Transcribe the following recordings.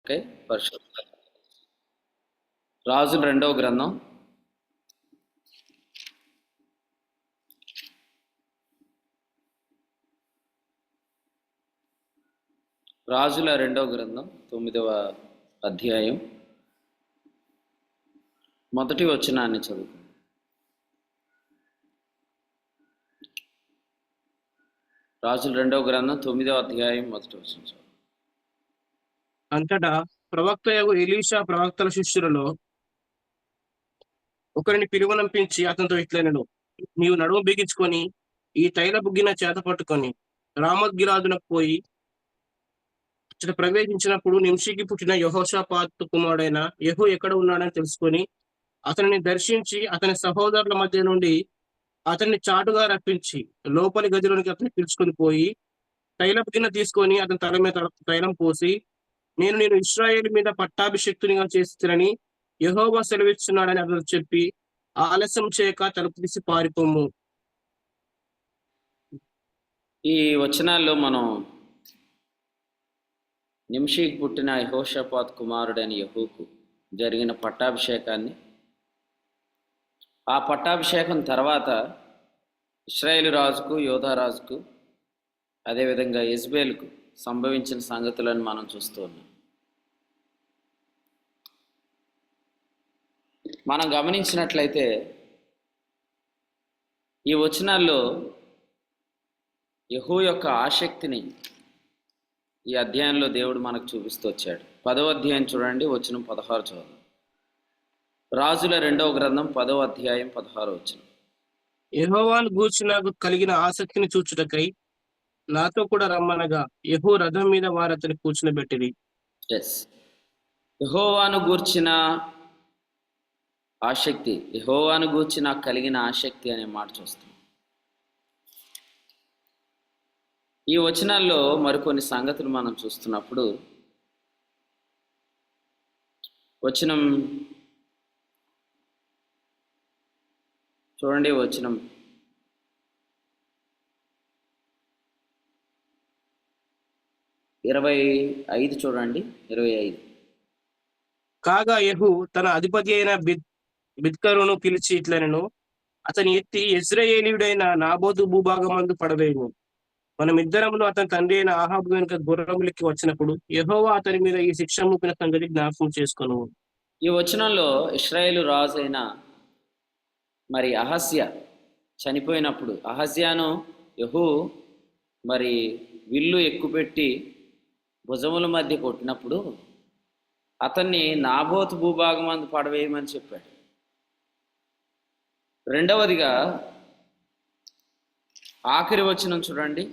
Okay. పరిశుద్ధ రాజుల రెండవ గ్రంథం రాజుల రెండవ గ్రంథం 9వ అధ్యాయం మొదటి వచనాన్ని చదువుకుందాం. రాజుల రెండవ గ్రంథం 9వ అధ్యాయం మొదటి వచనం చదువు. అంతటా ప్రవక్తయగు ఎలీషా ప్రవక్తల శిష్యులలో ఒకరిని పిలువనంపించి అతనితో ఇట్లనెను, నీవు నడుము బిగించుకొని ఈ తైల బుగ్గిన చేత పట్టుకొని రామోద్గిలాదునకు పోయి అచ్చట ప్రవేశించినప్పుడు నింషికి పుట్టిన యెహోషాపాతు కుమారుడైన యెహూ ఎక్కడ ఉన్నాడని తెలుసుకొని అతనిని దర్శించి అతని సహోదరుల మధ్య నుండి అతన్ని చాటుగా రప్పించి లోపలి గదిలోనికి అతన్ని పిలుచుకొని పోయి తైలపు గిన్నె తీసుకొని అతని తల మీద తైలం పోసి, నేను ఇశ్రాయేలు మీద పట్టాభిషిక్తునిగా చేస్తున్నానని యెహోవా సెలవిస్తున్నాడని అతను చెప్పి, ఆలస్యం చేయక తలుపు తీసి పారిపోము. ఈ వచనాల్లో మనం నింషికి పుట్టిన యెహోషాపాతు కుమారుడైన యెహూకు జరిగిన పట్టాభిషేకాన్ని, ఆ పట్టాభిషేకం తర్వాత ఇశ్రాయేలు రాజుకు, యోధా రాజుకు, అదేవిధంగా యెజ్బేలుకు సంభవించిన సంగతులను మనం చూస్తూ ఉన్నాం. మనం గమనించినట్లయితే ఈ వచనాల్లో యెహూ యొక్క ఆసక్తిని ఈ అధ్యాయంలో దేవుడు మనకు చూపిస్తూ వచ్చాడు. 10వ అధ్యాయం చూడండి, వచనం 16 చదువు. రాజుల రెండవ గ్రంథం 10వ అధ్యాయం 16 వచనం. యెహోవాను గూర్చి నాకు కలిగిన ఆసక్తిని చూచుటకై నాతో కూడా రమ్మనగా యెహూ రథం మీద వారు అతని కూర్చునబెట్టిరి. యెహోవాను గూర్చిన ఆసక్తి, యెహోవాను గూర్చి నాకు కలిగిన ఆసక్తి అనే మాట చూస్తాం. ఈ వచనాల్లో మరికొన్ని సంగతులు మనం చూస్తున్నప్పుడు వచనం చూడండి, వచనం 25 చూడండి, 25. కాగా యెహూ తన అధిపతి అయిన బిద్కరును పిలిచి ఇట్లనెను, అతని ఎత్తి యెజ్రెయేలీయుడైన నాబోతు భూభాగమందు పడవేయము. మనమిద్దరమును అతని తండ్రి అయిన ఆహాబు వెనుక గుర్రములెక్కి వచ్చినప్పుడు యెహోవా అతని మీద ఈ శిక్ష మూపిన సంగతి జ్ఞాపకం చేసుకొను. ఈ వచనంలో ఇశ్రాయేలు రాజు అయిన మరి అహజ్యా చనిపోయినప్పుడు అహజ్యాను యెహూ మరి విల్లు ఎక్కుపెట్టి భుజముల మధ్య కొట్టినప్పుడు అతన్ని నాబోతు భూభాగమందు పడవేయమని చెప్పాడు. రెండవదిగా ఆఖరి వచనం చూడండి,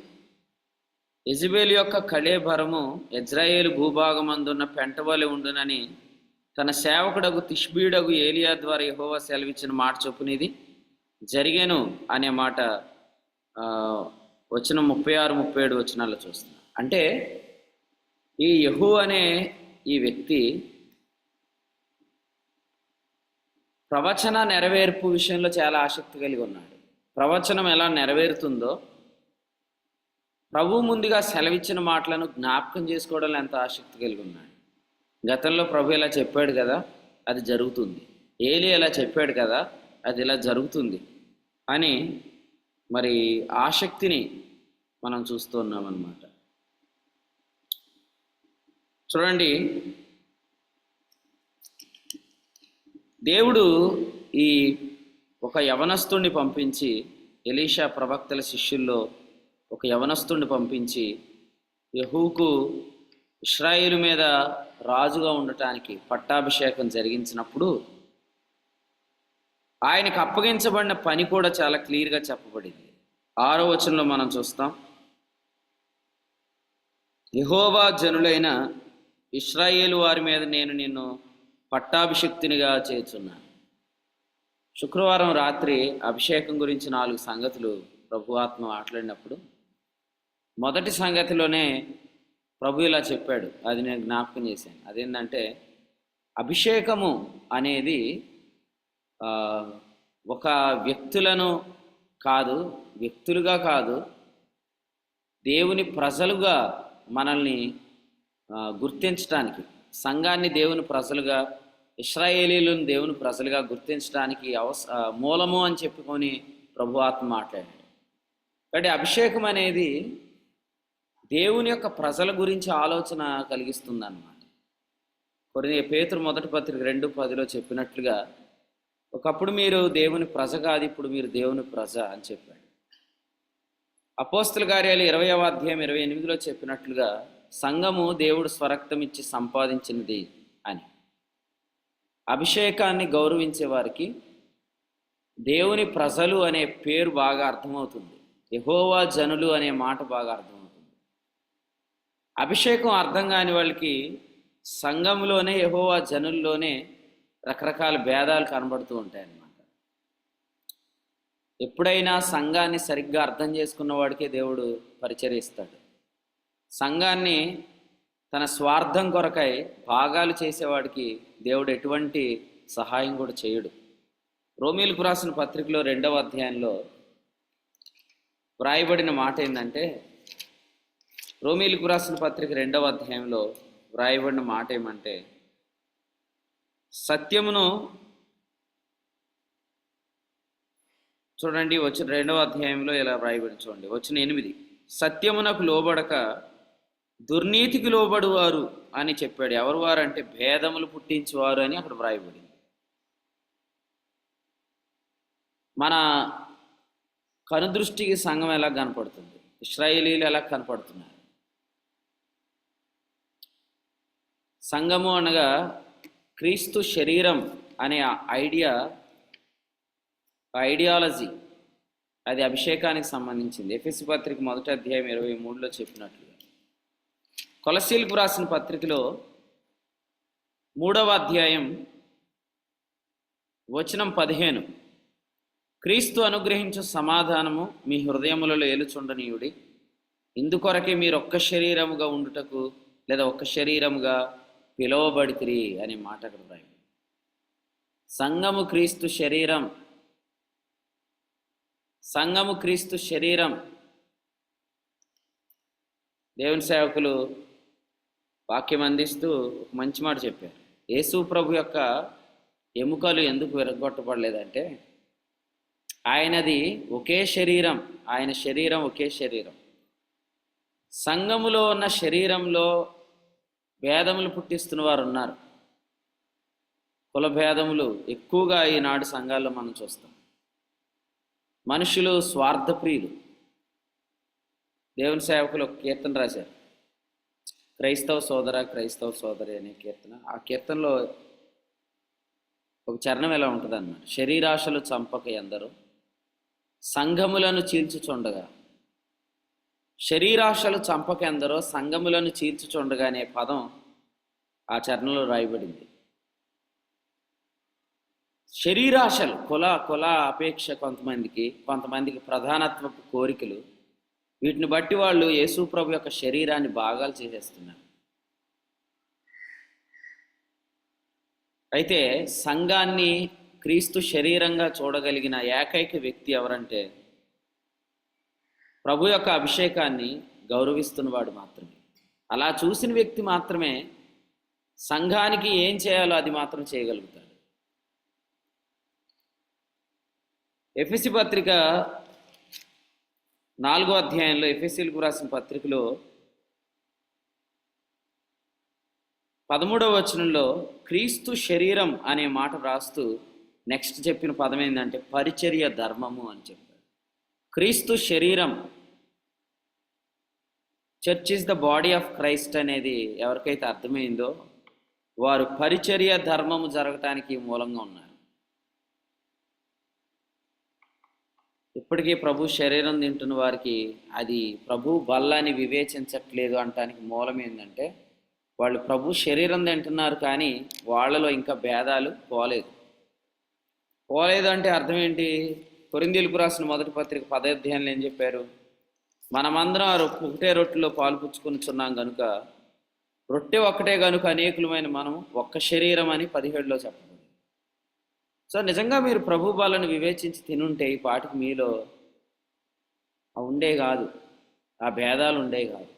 యెజబేలు యొక్క కళేబరము యెజ్రెయేలు భూభాగమందున్న పెంటవలె ఉండునని తన సేవకుడగు తిష్బీడగు ఏలియా ద్వారా యెహోవా సెలవిచ్చిన మాట చొప్పునిది జరిగేను అనే మాట వచనం 36, 37 వచనాల్లో చూస్తున్నాం. అంటే ఈ యెహూ అనే ఈ వ్యక్తి ప్రవచన నెరవేర్పు విషయంలో చాలా ఆసక్తి కలిగి ఉన్నాడు. ప్రవచనం ఎలా నెరవేరుతుందో, ప్రభు ముందుగా సెలవిచ్చిన మాటలను జ్ఞాపకం చేసుకోవడంలో ఎంత ఆసక్తి కలిగి ఉన్నాడు. గతంలో ప్రభు ఇలా చెప్పాడు కదా, అది జరుగుతుంది. ఏలీ ఇలా చెప్పాడు కదా, అది ఇలా జరుగుతుంది అని మరి ఆసక్తిని మనం చూస్తూ ఉన్నామన్నమాట. చూడండి, దేవుడు ఈ ఒక యవనస్తుడిని పంపించి, ఎలీషా ప్రవక్తల శిష్యుల్లో ఒక యవనస్తుడిని పంపించి యెహూకు ఇశ్రాయేలు మీద రాజుగా ఉండటానికి పట్టాభిషేకం జరిగించినప్పుడు ఆయనకు అప్పగించబడిన పని కూడా చాలా క్లియర్గా చెప్పబడింది. 6వ వచనంలో మనం చూస్తాం, యెహోవా జనులైన ఇశ్రాయేలు వారి మీద నేను నిన్ను పట్టాభిషిక్తునిగా చేస్తున్నాను. శుక్రవారం రాత్రి అభిషేకం గురించి 4 సంగతులు ప్రభు ఆత్మ మాట్లాడినప్పుడు మొదటి సంగతిలోనే ప్రభు ఇలా చెప్పాడు, అది నేను జ్ఞాపకం చేశాను. అదేంటంటే అభిషేకము అనేది ఒక వ్యక్తులుగా కాదు, దేవుని ప్రజలుగా మనల్ని గుర్తించడానికి, సంఘాన్ని దేవుని ప్రజలుగా, ఇశ్రాయేలీలను దేవుని ప్రజలుగా గుర్తించడానికి మూలము అని చెప్పుకొని ప్రభు ఆత్మ మాట్లాడాడు. కాబట్టి అభిషేకం అనేది దేవుని యొక్క ప్రజల గురించి ఆలోచన కలిగిస్తుందన్నమాట. పేతురు మొదటి పత్రిక 2:10 చెప్పినట్లుగా, ఒకప్పుడు మీరు దేవుని ప్రజ కాదు, ఇప్పుడు మీరు దేవుని ప్రజ అని చెప్పాడు. అపోస్తల కార్యాలు 20వ అధ్యాయం 28 చెప్పినట్లుగా, సంఘము దేవుడు స్వరక్తం ఇచ్చి సంపాదించినది అని. అభిషేకాన్ని గౌరవించే వారికి దేవుని ప్రజలు అనే పేరు బాగా అర్థమవుతుంది, యెహోవా జనులు అనే మాట బాగా అర్థమవుతుంది. అభిషేకం అర్థం కాని వాళ్ళకి సంఘంలోనే, యెహోవా జనుల్లోనే రకరకాల భేదాలు కనబడుతూ ఉంటాయి అన్నమాట. ఎప్పుడైనా సంఘాన్ని సరిగ్గా అర్థం చేసుకున్న వాడికే దేవుడు పరిచర్యిస్తాడు. సంఘాన్ని తన స్వార్థం కొరకై భాగాలు చేసేవాడికి దేవుడు ఎటువంటి సహాయం కూడా చేయడు. రోమీలకు రాసిన పత్రికలో 2వ అధ్యాయంలో వ్రాయబడిన మాట ఏంటంటే, రోమీలకు రాసిన పత్రిక 2వ అధ్యాయంలో వ్రాయబడిన మాట ఏమంటే, సత్యమును చూడండి, వచ్చిన 2వ అధ్యాయంలో ఇలా వ్రాయబడి చూడండి, వచ్చిన 8, సత్యమునకు లోబడక దుర్నీతికి లోబడువారు అని చెప్పాడు. ఎవరు వారు అంటే భేదములు పుట్టించేవారు అని అక్కడ వ్రాయబడింది. మన కనుదృష్టికి సంఘం ఎలా కనపడుతుంది, ఇశ్రాయేలీలు ఎలా కనపడుతున్నారు? సంఘము అనగా క్రీస్తు శరీరం అనే ఐడియాలజీ, అది అభిషేకానికి సంబంధించింది. ఎఫెసీ పత్రిక 1వ అధ్యాయం 23 చెప్పినట్లుగా, కొలస్సీలకు రాసిన పత్రికలో 3వ అధ్యాయం వచనం 15, క్రీస్తు అనుగ్రహించు సమాధానము మీ హృదయములలో ఏలుచుండనీయుడి, ఇందుకొరకే మీరు ఒక్క శరీరముగా ఉండుటకు లేదా ఒక్క శరీరముగా పిలువబడితిరి అనే మాట అక్కడ రాయి. సంఘము క్రీస్తు శరీరం, సంఘము క్రీస్తు శరీరం. దేవుని సేవకులు వాక్యం అందిస్తూ ఒక మంచి మాట చెప్పారు. యేసు ప్రభు యొక్క ఎముకలు ఎందుకు విరగొట్టబడలేదంటే, ఆయనది ఒకే శరీరం, ఆయన శరీరం ఒకే శరీరం. సంఘములో ఉన్న శరీరంలో భేదములు పుట్టిస్తున్న వారు ఉన్నారు. కుల భేదములు ఎక్కువగా ఈనాడు సంఘాల్లో మనం చూస్తాం. మనుషులు స్వార్థప్రియులు. దేవుని సేవకులు ఒక కీర్తన రాశారు, క్రైస్తవ సోదర క్రైస్తవ సోదరి అనే కీర్తన. ఆ కీర్తనలో ఒక చరణం ఎలా ఉంటుంది అన్నమాట, శరీరాశలు చంపక ఎందరో సంఘములను చీల్చుచుండగా. శరీరాశలు చంపక ఎందరో సంఘములను చీల్చుచుండగా అనే పదం ఆ చరణంలో రాయబడింది. శరీరాశలు, కుల అపేక్ష కొంతమందికి ప్రధానత్వపు కోరికలు, వీటిని బట్టి వాళ్ళు యేసు ప్రభు యొక్క శరీరాన్ని భాగాలు చేసేస్తున్నారు. అయితే సంఘాన్ని క్రీస్తు శరీరంగా చూడగలిగిన ఏకైక వ్యక్తి ఎవరంటే, ప్రభు యొక్క అభిషేకాన్ని గౌరవిస్తున్నవాడు మాత్రమే. అలా చూసిన వ్యక్తి మాత్రమే సంఘానికి ఏం చేయాలో అది మాత్రం చేయగలుగుతాడు. ఎఫెసీ పత్రిక 4వ అధ్యాయంలో, ఎఫెసీలకు రాసిన పత్రికలో 13వ వచనంలో క్రీస్తు శరీరం అనే మాట రాస్తూ నెక్స్ట్ చెప్పిన పదం ఏంటంటే పరిచర్య ధర్మము అని చెప్పాడు. క్రీస్తు శరీరం, church is the body of Christ అనేది ఎవరికైతే అర్థమైందో వారు పరిచర్య ధర్మము జరగటానికి మూలంగా ఉన్నారు. ఇప్పటికీ ప్రభు శరీరం తింటున్న వారికి అది ప్రభు బల్లని వివేచించట్లేదు అంటానికి మూలం ఏంటంటే, వాళ్ళు ప్రభు శరీరం తింటున్నారు కానీ వాళ్ళలో ఇంకా భేదాలు పోలేదు అంటే అర్థం ఏంటి? కొరింథీయులకు రాసిన మొదటి పత్రిక 10వ అధ్యాయంలో ఏం చెప్పారు? మనమందరం ఒకటే రొట్టెలో పాలు పుచ్చుకొనిచున్నాం కనుక, రొట్టె ఒక్కటే కనుక అనేకులమైన మనం ఒక్క శరీరం అని 17లో చెప్పబడింది. సో నిజంగా మీరు ప్రభు బలను వివేచించి తినుంటే ఈ పాటికి మీలో ఉండే కాదు, ఆ భేదాలు ఉండే కాదు.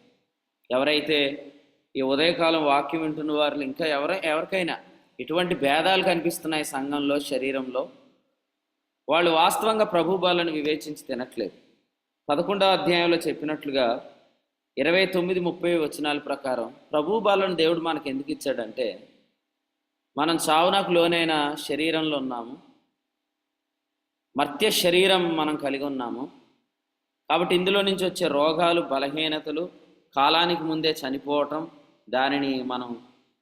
ఎవరైతే ఈ ఉదయకాలం వాక్యం వింటున్న వారు ఇంకా ఎవరికైనా ఎటువంటి భేదాలు కనిపిస్తున్నాయి సంఘంలో, శరీరంలో, వాళ్ళు వాస్తవంగా ప్రభు బలను వివేచించి తినట్లేదు. 11వ అధ్యాయంలో చెప్పినట్లుగా 29, 30 వచనాల ప్రకారం ప్రభు బలను దేవుడు మనకు ఎందుకు ఇచ్చాడంటే, మనం చావునకు లోనైన శరీరంలో ఉన్నాము, మర్త్య శరీరం మనం కలిగి ఉన్నాము. కాబట్టి ఇందులో నుంచి వచ్చే రోగాలు, బలహీనతలు, కాలానికి ముందే చనిపోవటం, దానిని మనం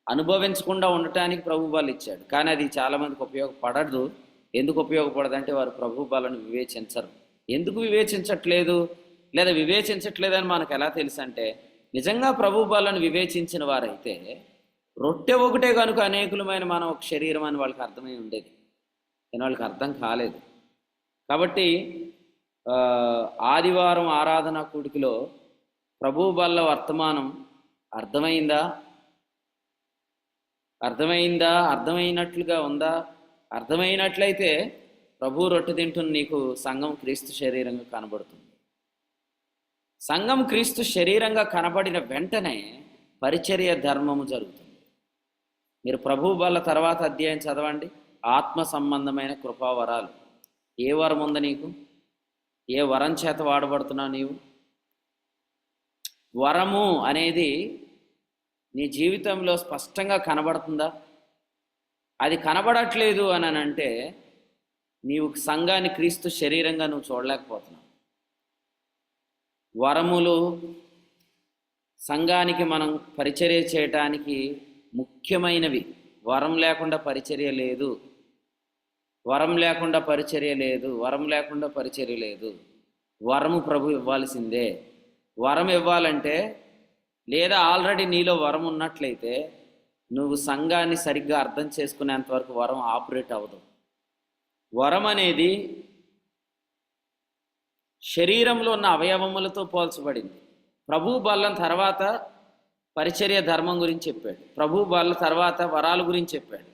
అనుభవించకుండా ఉండటానికి ప్రభు బలం ఇచ్చాడు. కానీ అది చాలామందికి ఉపయోగపడదు. ఎందుకు ఉపయోగపడదంటే వారు ప్రభు బలను వివేచించరు. ఎందుకు వివేచించట్లేదు, లేదా వివేచించట్లేదని మనకు ఎలా తెలుసు అంటే, నిజంగా ప్రభు బలను వివేచించిన వారైతే రొట్టె ఒకటే కనుక అనేకులమైన మనం ఒక శరీరం అని వాళ్ళకి అర్థమై ఉండేది. కానీ వాళ్ళకి అర్థం కాలేదు. కాబట్టి ఆదివారం ఆరాధన కూడికలో ప్రభు బల్ల వర్తమానం అర్థమైందా, అర్థమైనట్లుగా ఉందా? అర్థమైనట్లయితే ప్రభు రొట్టె తింటున్న నీకు సంఘం క్రీస్తు శరీరంగా కనబడుతుంది. సంఘం క్రీస్తు శరీరంగా కనబడిన వెంటనే పరిచర్య ధర్మము జరుగుతుంది. మీరు ప్రభు బల్ల తర్వాత అధ్యాయం చదవండి. ఆత్మ సంబంధమైన కృపావరాలు. ఏ వరం ఉంది నీకు? ఏ వరం చేత వాడబడుతున్నావు నీవు? వరము అనేది నీ జీవితంలో స్పష్టంగా కనబడుతుందా? అది కనబడట్లేదు అని అంటే నీవు సంఘాన్ని క్రీస్తు శరీరంగా నువ్వు చూడలేకపోతున్నావు. వరములు సంఘానికి మనం పరిచర్య చేయటానికి ముఖ్యమైనవి. వరం లేకుండా పరిచర్య లేదు. వరము ప్రభు ఇవ్వాల్సిందే. వరం ఇవ్వాలంటే, లేదా ఆల్రెడీ నీలో వరం ఉన్నట్లయితే నువ్వు సంఘాన్ని సరిగ్గా అర్థం చేసుకునేంత వరకు వరం ఆపరేట్ అవ్వదు. వరం అనేది శరీరంలో ఉన్న అవయవములతో పోల్చబడింది. ప్రభు బల్లం తర్వాత పరిచర్య ధర్మం గురించి చెప్పాడు. ప్రభు బల్ల తర్వాత వరాల గురించి చెప్పాడు.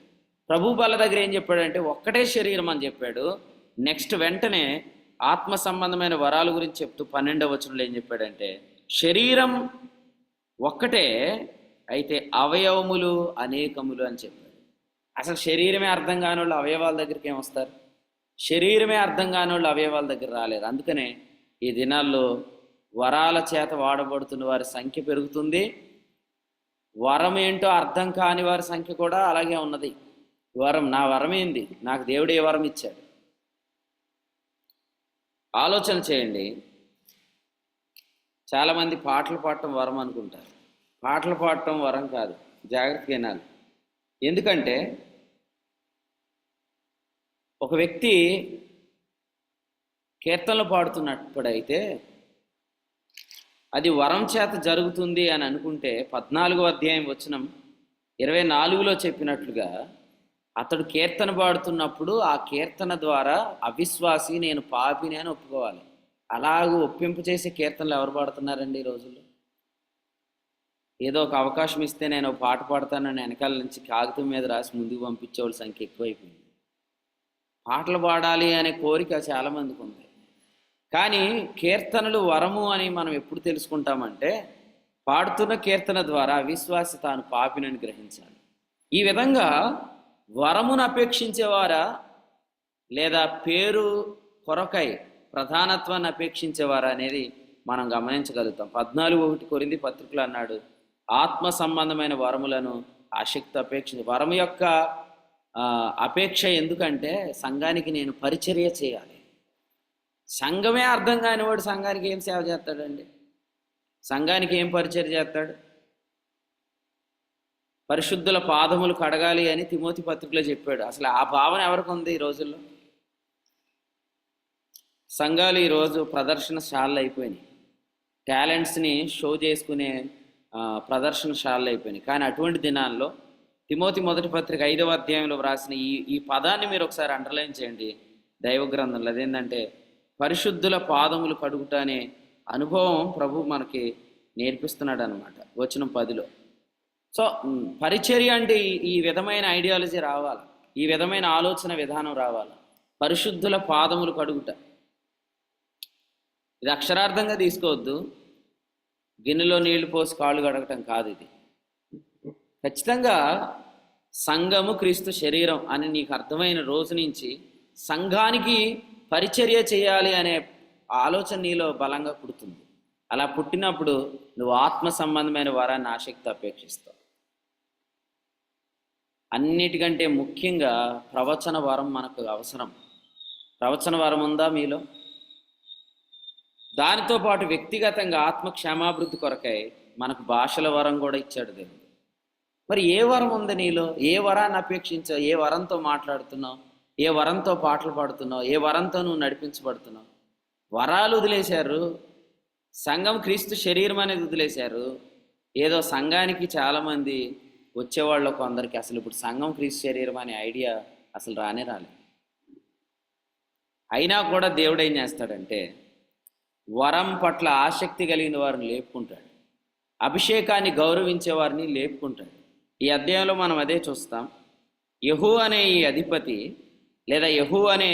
ప్రభు బల్ల దగ్గర ఏం చెప్పాడంటే ఒక్కటే శరీరం అని చెప్పాడు. నెక్స్ట్ వెంటనే ఆత్మ సంబంధమైన వరాల గురించి చెప్తూ 12వ వచనంలో ఏం చెప్పాడంటే, శరీరం ఒక్కటే అయితే అవయవములు అనేకములు అని చెప్పాడు. అసలు శరీరమే అర్థం కాని వాళ్ళు అవయవాల దగ్గరికి ఏమొస్తారు? శరీరమే అర్థం కాని వాళ్ళు అవయవాల దగ్గర రాలేరు. అందుకనే ఈ దినాల్లో వరాల చేత వాడబడుతున్న వారి సంఖ్య పెరుగుతుంది. వరం ఏంటో అర్థం కాని వారి సంఖ్య కూడా అలాగే ఉన్నది. నా వరం ఏంది? నాకు దేవుడు ఏ వరం ఇచ్చాడు? ఆలోచన చేయండి. చాలామంది పాటలు పాడటం వరం అనుకుంటారు. పాటలు పాడటం వరం కాదు. జాగ్రత్తగా వినాలి. ఎందుకంటే ఒక వ్యక్తి కీర్తనలు పాడుతున్నప్పుడైతే అది వరం చేత జరుగుతుంది అని అనుకుంటే 14వ అధ్యాయం వచనం 24లో చెప్పినట్లుగా అతడు కీర్తన పాడుతున్నప్పుడు ఆ కీర్తన ద్వారా అవిశ్వాసి నేను పాపిని అని ఒప్పుకోవాలి. అలాగూ ఒప్పింపు చేసే కీర్తనలు ఎవరు పాడుతున్నారండి ఈ రోజుల్లో? ఏదో ఒక అవకాశం ఇస్తే నేను పాట పాడతానని వెనకాల నుంచి కాగితం మీద రాసి ముందుకు పంపించేవాళ్ళ సంఖ్య ఎక్కువైపోయింది. పాటలు పాడాలి అనే కోరిక చాలామందికి ఉంది. కానీ కీర్తనలు వరము అని మనం ఎప్పుడు తెలుసుకుంటామంటే పాడుతున్న కీర్తన ద్వారా అవిశ్వాసి తాను పాపినని గ్రహించాలి. ఈ విధంగా వరమును అపేక్షించేవారా లేదా పేరు కొరకై ప్రధానత్వాన్ని అపేక్షించేవారా అనేది మనం గమనించగలుగుతాం. 14:1 కొరింథీ పత్రికలో అన్నాడు, ఆత్మ సంబంధమైన వరములను ఆసక్తి అపేక్షించి. వరం యొక్క అపేక్ష ఎందుకంటే సంఘానికి నేను పరిచర్య చేయాలి. సంఘమే అర్థం కానివాడు సంఘానికి ఏం సేవ చేస్తాడండి? సంఘానికి ఏం పరిచర్య చేస్తాడు? పరిశుద్ధుల పాదములు కడగాలి అని తిమోతి పత్రికలో చెప్పాడు. అసలు ఆ భావన ఎవరికి ఉంది ఈ రోజుల్లో? సంఘాలు ఈరోజు ప్రదర్శనశాలలు అయిపోయినాయి. టాలెంట్స్ని షో చేసుకునే ప్రదర్శనశాలలు అయిపోయినాయి. కానీ అటువంటి దినాల్లో తిమోతి మొదటి పత్రిక 5వ అధ్యాయంలో వ్రాసిన ఈ పదాన్ని మీరు ఒకసారి అండర్లైన్ చేయండి దైవ గ్రంథంలో. అదేంటంటే పరిశుద్ధుల పాదములు కడుగుట అనే అనుభవం ప్రభు మనకి నేర్పిస్తున్నాడు అనమాట వచనం 10లో. సో పరిచర్య అంటే ఈ విధమైన ఐడియాలజీ రావాలి, ఈ విధమైన ఆలోచన విధానం రావాలి. పరిశుద్ధుల పాదములు కడుగుట, ఇది అక్షరార్థంగా తీసుకోవద్దు. గిన్నెలో నీళ్లు పోసి కాళ్ళు కడగటం కాదు ఇది. ఖచ్చితంగా సంఘము క్రీస్తు శరీరం అని నీకు అర్థమైన రోజు నుంచి సంఘానికి పరిచర్య చేయాలి అనే ఆలోచన నీలో బలంగా పుడుతుంది. అలా పుట్టినప్పుడు నువ్వు ఆత్మ సంబంధమైన వరాన్ని ఆసక్తి అపేక్షిస్తావు. అన్నిటికంటే ముఖ్యంగా ప్రవచన వరం మనకు అవసరం. ప్రవచన వరం ఉందా మీలో? దానితో పాటు వ్యక్తిగతంగా ఆత్మ క్షేమాభివృద్ధి కొరకై మనకు భాషల వరం కూడా ఇచ్చాడు దేవుడు. మరి ఏ వరం ఉంది నీలో? ఏ వరాన్ని అపేక్షించావు? ఏ వరంతో మాట్లాడుతున్నావు? ఏ వరంతో పాటలు పాడుతున్నావు? ఏ వరంతో నువ్వు నడిపించబడుతున్నావు? వరాలు వదిలేశారు, సంఘం క్రీస్తు శరీరం అనేది వదిలేశారు. ఏదో సంఘానికి చాలామంది వచ్చేవాళ్ళు కొందరికి అసలు ఇప్పుడు సంఘం క్రీస్తు శరీరం అనే ఐడియా అసలు రానే రాలేదు. అయినా కూడా దేవుడు ఏం చేస్తాడంటే వరం పట్ల ఆసక్తి కలిగిన వారిని లేపుకుంటాడు, అభిషేకాన్ని గౌరవించే వారిని లేపుకుంటాడు. ఈ అధ్యాయంలో మనం అదే చూస్తాం. యెహూ అనే ఈ అధిపతి లేదా యెహూ అనే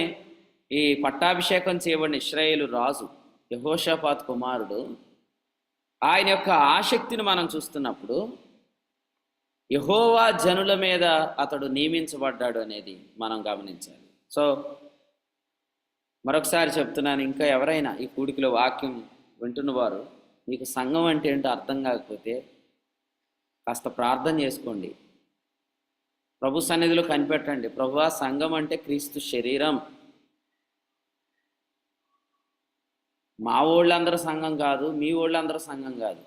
ఈ పట్టాభిషేకం చేయబడిన ఇశ్రాయేలు రాజు యెహోషాపాతు కుమారుడు, ఆయన యొక్క ఆసక్తిని మనం చూస్తున్నప్పుడు యెహోవా జనుల మీద అతడు నియమించబడ్డాడు అనేది మనం గమనించాలి. సో మరొకసారి చెప్తున్నాను, ఇంకా ఎవరైనా ఈ కూడికలో వాక్యం వింటున్నవారు మీకు సంఘం అంటే ఏంటో అర్థం కాకపోతే కాస్త ప్రార్థన చేసుకోండి, ప్రభు సన్నిధిలో కనిపెట్టండి. ప్రభువా, సంఘం అంటే క్రీస్తు శరీరం. మా వాళ్ళందరూ సంఘం కాదు, మీ వాళ్ళందరూ సంఘం కాదు.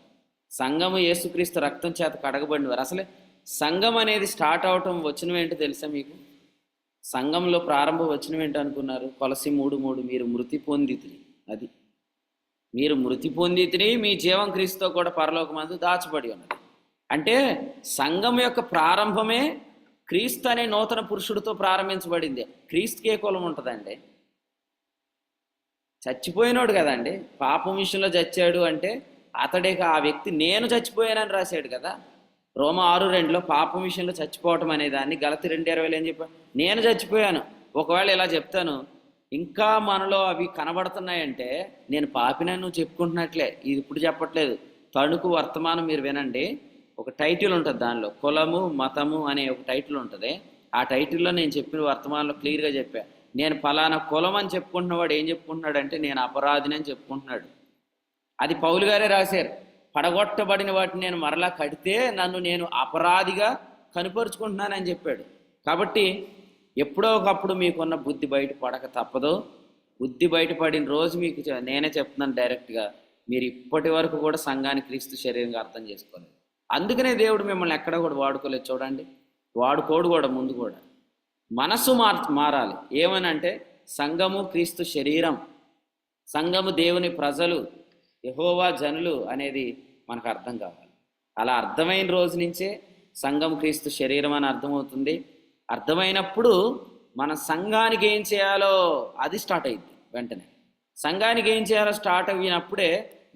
సంఘము యేసుక్రీస్తు రక్తం చేత కడగబడినవారు. అసలే సంఘం అనేది స్టార్ట్ అవటం వచనం ఏంటో తెలుసా మీకు? సంఘంలో ప్రారంభ వచనం ఏంటో అనుకున్నారు? కొలసి 3:3 మీరు మృతి పొందితిరి. అది మీరు మృతి పొందితిరి, మీ జీవం క్రీస్తుతో కూడా పరలోకమందు దాచబడి ఉన్నది. అంటే సంఘం యొక్క ప్రారంభమే క్రీస్తు అనే నూతన పురుషుడితో ప్రారంభించబడింది. క్రీస్తుకి ఏ కులం ఉంటుందండి? చచ్చిపోయినోడు కదండి. పాపం విషయంలో చచ్చాడు అంటే అతడే ఆ వ్యక్తి నేను చచ్చిపోయానని రాశాడు కదా. రోమా 6:2లో పాపం విషయంలో చచ్చిపోవటం అనే దాన్ని, గలతీ 2:20 ఏం చెప్పాను? నేను చచ్చిపోయాను. ఒకవేళ ఇలా చెప్తాను, ఇంకా మనలో అవి కనబడుతున్నాయంటే నేను పాపినని నువ్వు చెప్పుకుంటున్నట్లే. ఇది ఇప్పుడు చెప్పట్లేదు, తణుకు వర్తమానం మీరు వినండి. ఒక టైటిల్ ఉంటుంది, దానిలో కులము మతము అనే ఒక టైటిల్ ఉంటుంది. ఆ టైటిల్లో నేను చెప్పిన వర్తమానంలో క్లియర్గా చెప్పా. నేను ఫలానా కులం అని చెప్పుకుంటున్నవాడు ఏం చెప్పుకుంటున్నాడంటే నేను అపరాధిని అని చెప్పుకుంటున్నాడు. అది పౌలు గారే రాశారు. పడగొట్టబడిన వాటిని నేను మరలా కడితే నన్ను నేను అపరాధిగా కనుపరుచుకుంటున్నానని చెప్పాడు. కాబట్టి ఎప్పుడో ఒకప్పుడు మీకున్న బుద్ధి బయటపడక తప్పదు. బుద్ధి బయటపడిన రోజు మీకు నేనే చెప్తున్నాను డైరెక్ట్గా, మీరు ఇప్పటి వరకు కూడా సంఘాన్ని క్రీస్తు శరీరంగా అర్థం చేసుకోలేదు. అందుకనే దేవుడు మిమ్మల్ని ఎక్కడ కూడా వాడుకోలేదు. చూడండి, వాడుకోడు కూడా. ముందు కూడా మనసు మారాలి. ఏమనంటే సంఘము క్రీస్తు శరీరం, సంఘము దేవుని ప్రజలు, యెహోవా జనులు అనేది మనకు అర్థం కావాలి. అలా అర్థమైన రోజు నుంచే సంఘం క్రీస్తు శరీరం అని అర్థమవుతుంది. అర్థమైనప్పుడు మన సంఘానికి ఏం చేయాలో అది స్టార్ట్ అయింది. వెంటనే సంఘానికి ఏం చేయాలో స్టార్ట్ అయినప్పుడే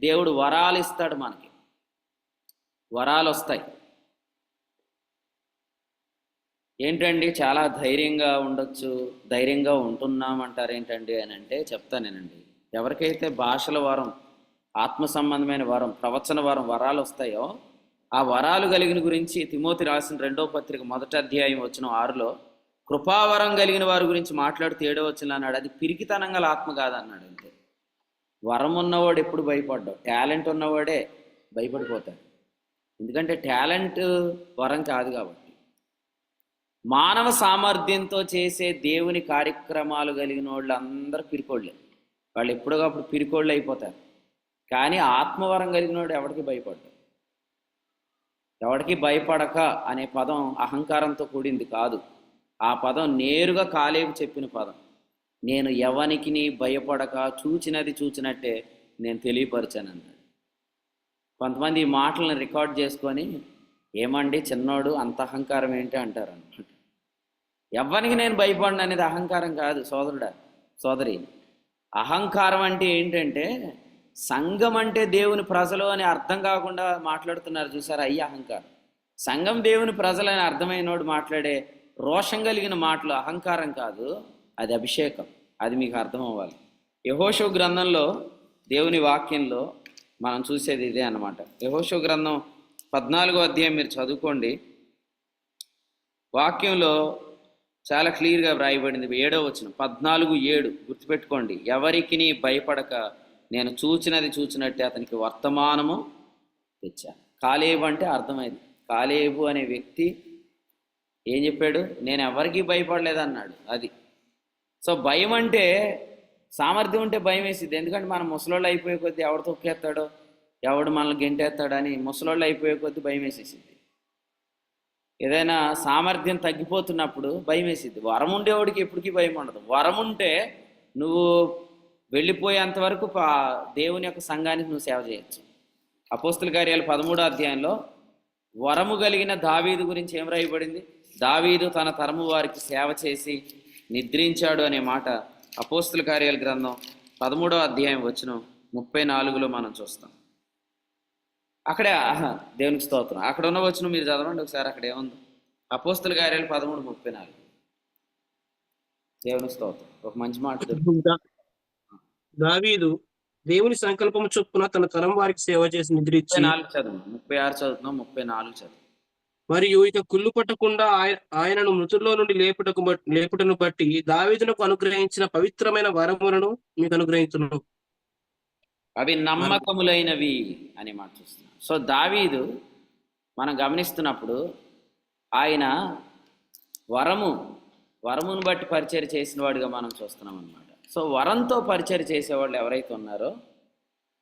దేవుడు వరాలు ఇస్తాడు. మనకి వరాలు వస్తాయి. ఏంటండి చాలా ధైర్యంగా ఉండొచ్చు, ధైర్యంగా ఉంటున్నాం అంటారు ఏంటండి అని అంటే చెప్తానేనండి. ఎవరికైతే భాషల వరం, ఆత్మ సంబంధమైన వరం, ప్రవచన వరం, వరాలు వస్తాయో ఆ వరాలు కలిగిన గురించి తిమోతి రాసిన 2వ పత్రిక 1వ అధ్యాయం 6లో కృపావరం కలిగిన వారి గురించి మాట్లాడుతూ 7వ వచనంలో అన్నాడు, అది పిరికితనం గల ఆత్మ కాదన్నాడు. అంతే. వరం ఉన్నవాడు ఎప్పుడు భయపడ్డావు? టాలెంట్ ఉన్నవాడే భయపడిపోతాడు. ఎందుకంటే టాలెంట్ వరం కాదు కాబట్టి. మానవ సామర్థ్యంతో చేసే దేవుని కార్యక్రమాలు కలిగిన వాళ్ళు అందరూ పిరికోళ్ళే. వాళ్ళు ఎప్పుడోకప్పుడు పిరికోళ్ళు అయిపోతారు. కానీ ఆత్మవరం కలిగిన వాడు ఎవరికి భయపడ్డాడు? ఎవరికి భయపడక అనే పదం అహంకారంతో కూడింది కాదు. ఆ పదం నేరుగా కాలేబు చెప్పిన పదం. నేను ఎవనికి భయపడక చూచినది చూచినట్టే నేను తెలియపరిచాను అన్నాడు. కొంతమంది ఈ మాటలను రికార్డ్ చేసుకొని ఏమండి చిన్నోడు అంత అహంకారం ఏంటి అంటారు అన్నమాట. ఎవరికి నేను భయపడను అనేది అహంకారం కాదు సోదరుడా, సోదరి. అహంకారం అంటే ఏంటంటే సంఘం అంటే దేవుని ప్రజలు అని అర్థం కాకుండా మాట్లాడుతున్నారు చూసారా, అయ్యి అహంకారం. సంఘం దేవుని ప్రజలని అర్థమైనోడు మాట్లాడే రోషం కలిగిన మాటలు అహంకారం కాదు, అది అభిషేకం. అది మీకు అర్థం అవ్వాలి. యెహోషువ గ్రంథంలో దేవుని వాక్యంలో మనం చూసేది ఇదే అన్నమాట. యెహోషువ గ్రంథం 14వ అధ్యాయం మీరు చదువుకోండి. వాక్యంలో చాలా క్లియర్గా వ్రాయబడింది. 7వ వచనం 14:7 గుర్తుపెట్టుకోండి. ఎవరికి నీ భయపడక నేను చూచినట్టే అతనికి వర్తమానము తెచ్చా. కాలేబు అంటే అర్థమైంది. కాలేబు అనే వ్యక్తి ఏం చెప్పాడు? నేను ఎవరికి భయపడలేదు అన్నాడు. అది సో భయం అంటే, సామర్థ్యం ఉంటే భయం వేసిద్ది. ఎందుకంటే మనం ముసలోళ్ళు అయిపోయే కొద్దీ ఎవడు తొక్కేస్తాడో, ఎవడు మనల్ని గెంటేస్తాడని ముసలోళ్ళు అయిపోయే కొద్దీ భయం వేసేసిద్ది. ఏదైనా సామర్థ్యం తగ్గిపోతున్నప్పుడు భయం వేసిద్ది. వరం ఉండేవాడికి ఎప్పటికీ భయం ఉండదు. వరం ఉంటే నువ్వు వెళ్ళిపోయేంత వరకు దేవుని యొక్క సంఘానికి నువ్వు సేవ చేయొచ్చు. అపోస్తుల కార్యాలు 13వ అధ్యాయంలో వరము కలిగిన దావీదు గురించి ఏం రాయబడింది? దావీదు తన తరము వారికి సేవ చేసి నిద్రించాడు అనే మాట అపోస్తుల కార్యాల గ్రంథం 13వ అధ్యాయం వచనం 34లో మనం చూస్తాం. అక్కడే దేవునికి స్తోత్రం. అక్కడ ఉన్న వచనం మీరు చదవండి ఒకసారి. అక్కడ ఏముంది? అపోస్తుల కార్యాలు 13:34. దేవునికి స్తోత్రం. ఒక మంచి మాట. దావీదు దేవుని సంకల్పము చొప్పున తన తరం వారికి సేవ చేసి నిద్రించి 34 చదువు. 36 చదువుతున్నాం, 34 చదువు. మరియు ఇక కుళ్ళు పట్టకుండా ఆయనను మృతుల్లో నుండి లేపుటను బట్టి దావీదునకు అనుగ్రహించిన పవిత్రమైన వరములను మీకు అనుగ్రహించును. అవి నమ్మకములైనవి అని మాట చూస్తున్నాం. సో దావీదు మనం గమనిస్తున్నప్పుడు ఆయన వరమును బట్టి పరిచయం చేసిన వాడిగా మనం చూస్తున్నాం అన్నమాట. సో వరంతో పరిచయం చేసేవాళ్ళు ఎవరైతే ఉన్నారో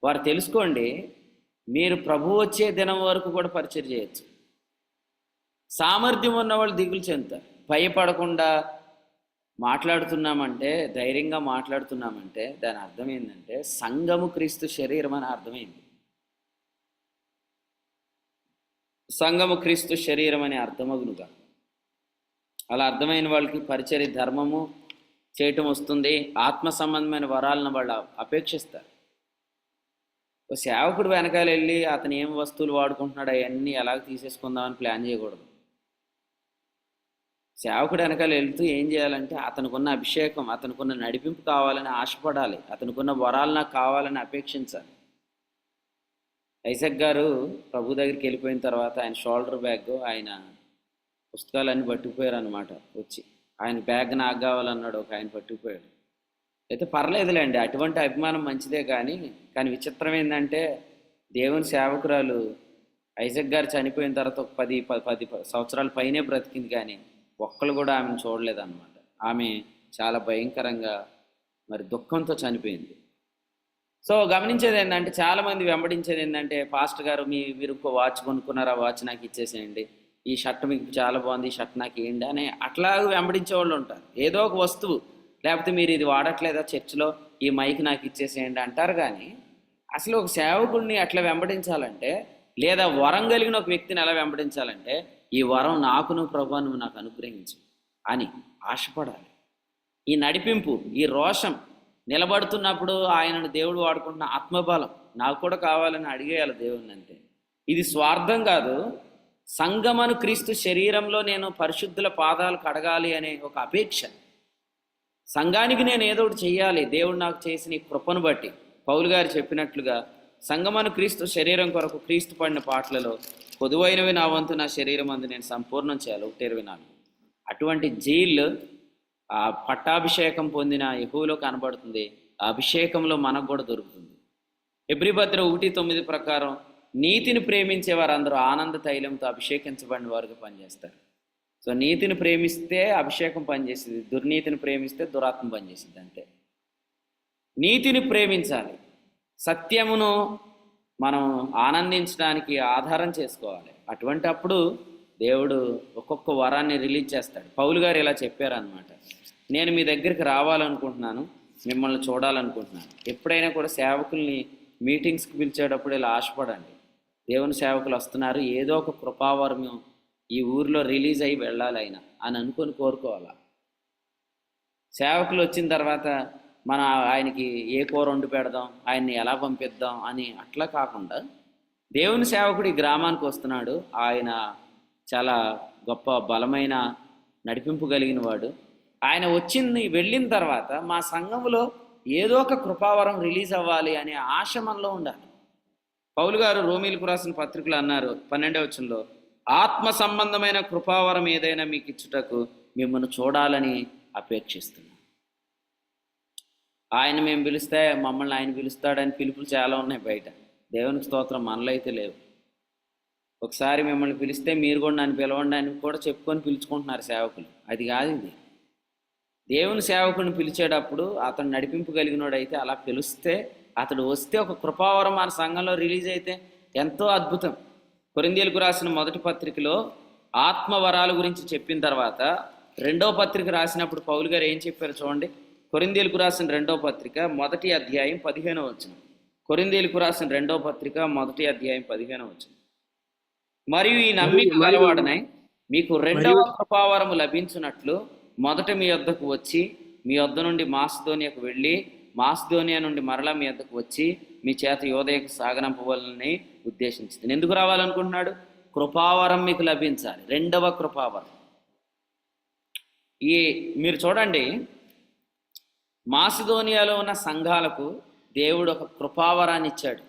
వారు తెలుసుకోండి, మీరు ప్రభు వచ్చే దినం వరకు కూడా పరిచయం చేయొచ్చు. సామర్థ్యం ఉన్న వాళ్ళు దిగులు చెందుతారు. భయపడకుండా మాట్లాడుతున్నామంటే, ధైర్యంగా మాట్లాడుతున్నామంటే దాని అర్థం ఏంటంటే సంఘము క్రీస్తు శరీరం అని అర్థమైంది. సంఘము క్రీస్తు శరీరం అనే అర్థమగునుగా అలా అర్థమైన వాళ్ళకి పరిచర్య ధర్మము చేయటం వస్తుంది. ఆత్మ సంబంధమైన వరాలను వాళ్ళు అపేక్షిస్తారు. ఒక సేవకుడు వెనకాల వెళ్ళి అతను ఏం వస్తువులు వాడుకుంటున్నాడు అవన్నీ ఎలాగ తీసేసుకుందామని ప్లాన్ చేయకూడదు. సేవకుడు వెనకాల వెళ్తూ ఏం చేయాలంటే అతనుకున్న అభిషేకం, అతనుకున్న నడిపింపు కావాలని ఆశపడాలి. అతనుకున్న వరాలు నాకు కావాలని అపేక్షించాలి. ఐజక్ గారు ప్రభు దగ్గరికి వెళ్ళిపోయిన తర్వాత ఆయన షోల్డర్ బ్యాగ్, ఆయన పుస్తకాలన్నీ పట్టుకుపోయారు అనమాట. వచ్చి ఆయన బ్యాగ్ నాకు కావాలన్నాడు. ఒక ఆయన పట్టుకుపోయాడు. అయితే పర్లేదులేండి, అటువంటి అభిమానం మంచిదే. కానీ విచిత్రం ఏంటంటే దేవుని సేవకురాలు ఐజక్ గారు చనిపోయిన తర్వాత ఒక 10 సంవత్సరాల పైనే బ్రతికింది, కానీ ఒక్కళ్ళు కూడా ఆమెను చూడలేదన్నమాట. ఆమె చాలా భయంకరంగా మరి దుఃఖంతో చనిపోయింది. సో గమనించేది ఏంటంటే చాలామంది వెంబడించేది ఏంటంటే, పాస్టర్ గారు మీరు ఇంకో వాచ్ కొనుక్కున్నారు, ఆ వాచ్ నాకు ఇచ్చేసేయండి, ఈ షర్ట్ మీకు చాలా బాగుంది, ఈ షర్ట్ నాకు ఏంటి అని అట్లాగే వెంబడించే వాళ్ళు ఉంటారు. ఏదో ఒక వస్తువు, లేకపోతే మీరు ఇది వాడట్లేదా చర్చిలో, ఈ మైక్ నాకు ఇచ్చేసేయండి అంటారు. కానీ అసలు ఒక సేవకుడిని అట్లా వెంబడించాలంటే, లేదా వరం కలిగిన ఒక వ్యక్తిని ఎలా వెంబడించాలంటే, ఈ వరం నాకును ప్రభు నువ్వు నాకు అనుగ్రహించు అని ఆశపడాలి. ఈ నడిపింపు, ఈ రోషం, నిలబడుతున్నప్పుడు ఆయనను దేవుడు వాడుకుంటున్న ఆత్మబలం నాకు కూడా కావాలని అడిగేయాలి దేవుణ్ణి. అంతే. ఇది స్వార్థం కాదు. సంఘమను క్రీస్తు శరీరంలో నేను పరిశుద్ధుల పాదాలు కడగాలి అనే ఒక అపేక్ష. సంఘానికి నేను ఏదో ఒకటి చెయ్యాలి దేవుడు నాకు చేసిన ఈ కృపను బట్టి. పౌలు గారు చెప్పినట్లుగా సంఘమను క్రీస్తు శరీరం కొరకు క్రీస్తు పడిన పాటలలో పొదువైనవి నా వంతు నా శరీరం అందు నేను సంపూర్ణం చేయాలి. 1:24. అటువంటి జైలు ఆ పట్టాభిషేకం పొందిన యెహోవాలో కనబడుతుంది. ఆ అభిషేకంలో మనకు కూడా దొరుకుతుంది. హెబ్రీపత్రిక 1:9 ప్రకారం నీతిని ప్రేమించే వారందరూ ఆనంద తైలంతో అభిషేకించబడిన వారికి పనిచేస్తారు. సో నీతిని ప్రేమిస్తే అభిషేకం పనిచేసింది, దుర్నీతిని ప్రేమిస్తే దురాత్మ పనిచేసింది. అంతే. నీతిని ప్రేమించాలి. సత్యమును మనం ఆనందించడానికి ఆధారం చేసుకోవాలి. అటువంటి అప్పుడు దేవుడు ఒక్కొక్క వరాన్ని రిలీజ్ చేస్తాడు. పౌలు గారు ఇలా చెప్పారనమాట, నేను మీ దగ్గరికి రావాలనుకుంటున్నాను, మిమ్మల్ని చూడాలనుకుంటున్నాను. ఎప్పుడైనా కూడా సేవకుల్ని మీటింగ్స్కి పిలిచేటప్పుడు ఇలా ఆశపడండి, దేవుని సేవకులు వస్తున్నారు, ఏదో ఒక కృపావరం ఈ ఊరిలో రిలీజ్ అయ్యి వెళ్ళాలి ఆయన అని అనుకొని కోరుకోవాలి. సేవకులు వచ్చిన తర్వాత మనం ఆయనకి ఏ కూర వండి పెడదాం, ఆయన్ని ఎలా పంపిద్దాం అని అట్లా కాకుండా, దేవుని సేవకుడు ఈ గ్రామానికి వస్తున్నాడు, ఆయన చాలా గొప్ప బలమైన నడిపింపు కలిగిన వాడు, ఆయన వెళ్ళిన తర్వాత మా సంఘంలో ఏదో ఒక కృపావరం రిలీజ్ అవ్వాలి అనే ఆశ మనలో ఉండాలి. పౌలు గారు రోమీలకు రాసిన పత్రికలు అన్నారు 12వ వచనంలో, ఆత్మ సంబంధమైన కృపావరం ఏదైనా మీకు ఇచ్చుటకు మిమ్మల్ని చూడాలని అపేక్షిస్తున్నాను. ఆయన మేము పిలిస్తే మమ్మల్ని ఆయన పిలుస్తాడని పిలుపులు చాలా ఉన్నాయి బయట. దేవునికి స్తోత్రం, మనలో అయితే లేవు. ఒకసారి మిమ్మల్ని పిలిస్తే మీరు కూడా నన్ను పిలవండి అని కూడా చెప్పుకొని పిలుచుకుంటున్నారు సేవకులు. అది కాదు ఇది. దేవుని సేవకుని పిలిచేటప్పుడు అతను నడిపింపు కలిగినోడైతే, అలా పిలిస్తే అతడు వస్తే ఒక కృపావరం మన సంఘంలో రిలీజ్ అయితే ఎంతో అద్భుతం. కొరింథీయులకు రాసిన మొదటి పత్రికలో ఆత్మవరాల గురించి చెప్పిన తర్వాత రెండవ పత్రిక రాసినప్పుడు పౌలు గారు ఏం చెప్పారు చూడండి. కొరింథీయులకు రాసిన రెండవ పత్రిక మొదటి అధ్యాయం 15వ వచనం. కొరింథీయులకు రాసిన రెండవ పత్రిక మొదటి అధ్యాయం 15వ వచనం. మరియు ఈ నమ్మిక గలవాడనై మీకు రెండవ కృపావరము లభించున్నట్లు మొదట మీ యొద్దకు వచ్చి మీ యొద్ద నుండి మాసిదోనియాకు వెళ్ళి మాసిదోనియా నుండి మరలా మీ యొద్దకు వచ్చి మీ చేత యోదయకు సాగనంపవాలని ఉద్దేశించింది. ఎందుకు రావాలనుకుంటున్నాడు? కృపావరం మీకు లభించాలి, రెండవ కృపావరం. మీరు చూడండి, మాసిదోనియాలో ఉన్న సంఘాలకు దేవుడు ఒక కృపావరాన్ని ఇచ్చాడు.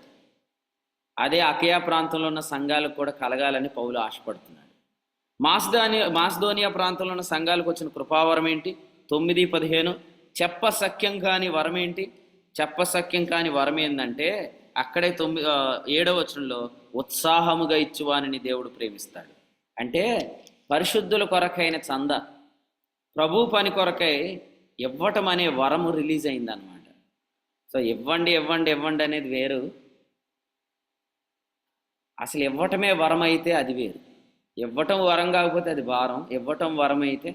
అదే అకయా ప్రాంతంలో ఉన్న సంఘాలకు కూడా కలగాలని పౌలు ఆశపడుతున్నాడు. మాసిదోనియా ప్రాంతంలో ఉన్న సంఘాలకు వచ్చిన కృపావరం ఏంటి? 9:15 చెప్పసఖ్యం కాని వరం ఏంటి? చెప్పసఖ్యం కాని వరం ఏంటంటే అక్కడే 7వ వచనంలో ఉత్సాహముగా ఇచ్చువానిని దేవుడు ప్రేమిస్తాడు. అంటే పరిశుద్ధుల కొరకైన చంద, ప్రభు పని కొరకై ఇవ్వటం అనే వరము రిలీజ్ అయిందనమాట. సో ఇవ్వండి ఇవ్వండి ఇవ్వండి అనేది వేరు, అసలు ఇవ్వటమే వరం అయితే అది వేరు. ఇవ్వటం వరం కాకపోతే అది భారం, ఇవ్వటం వరం అయితే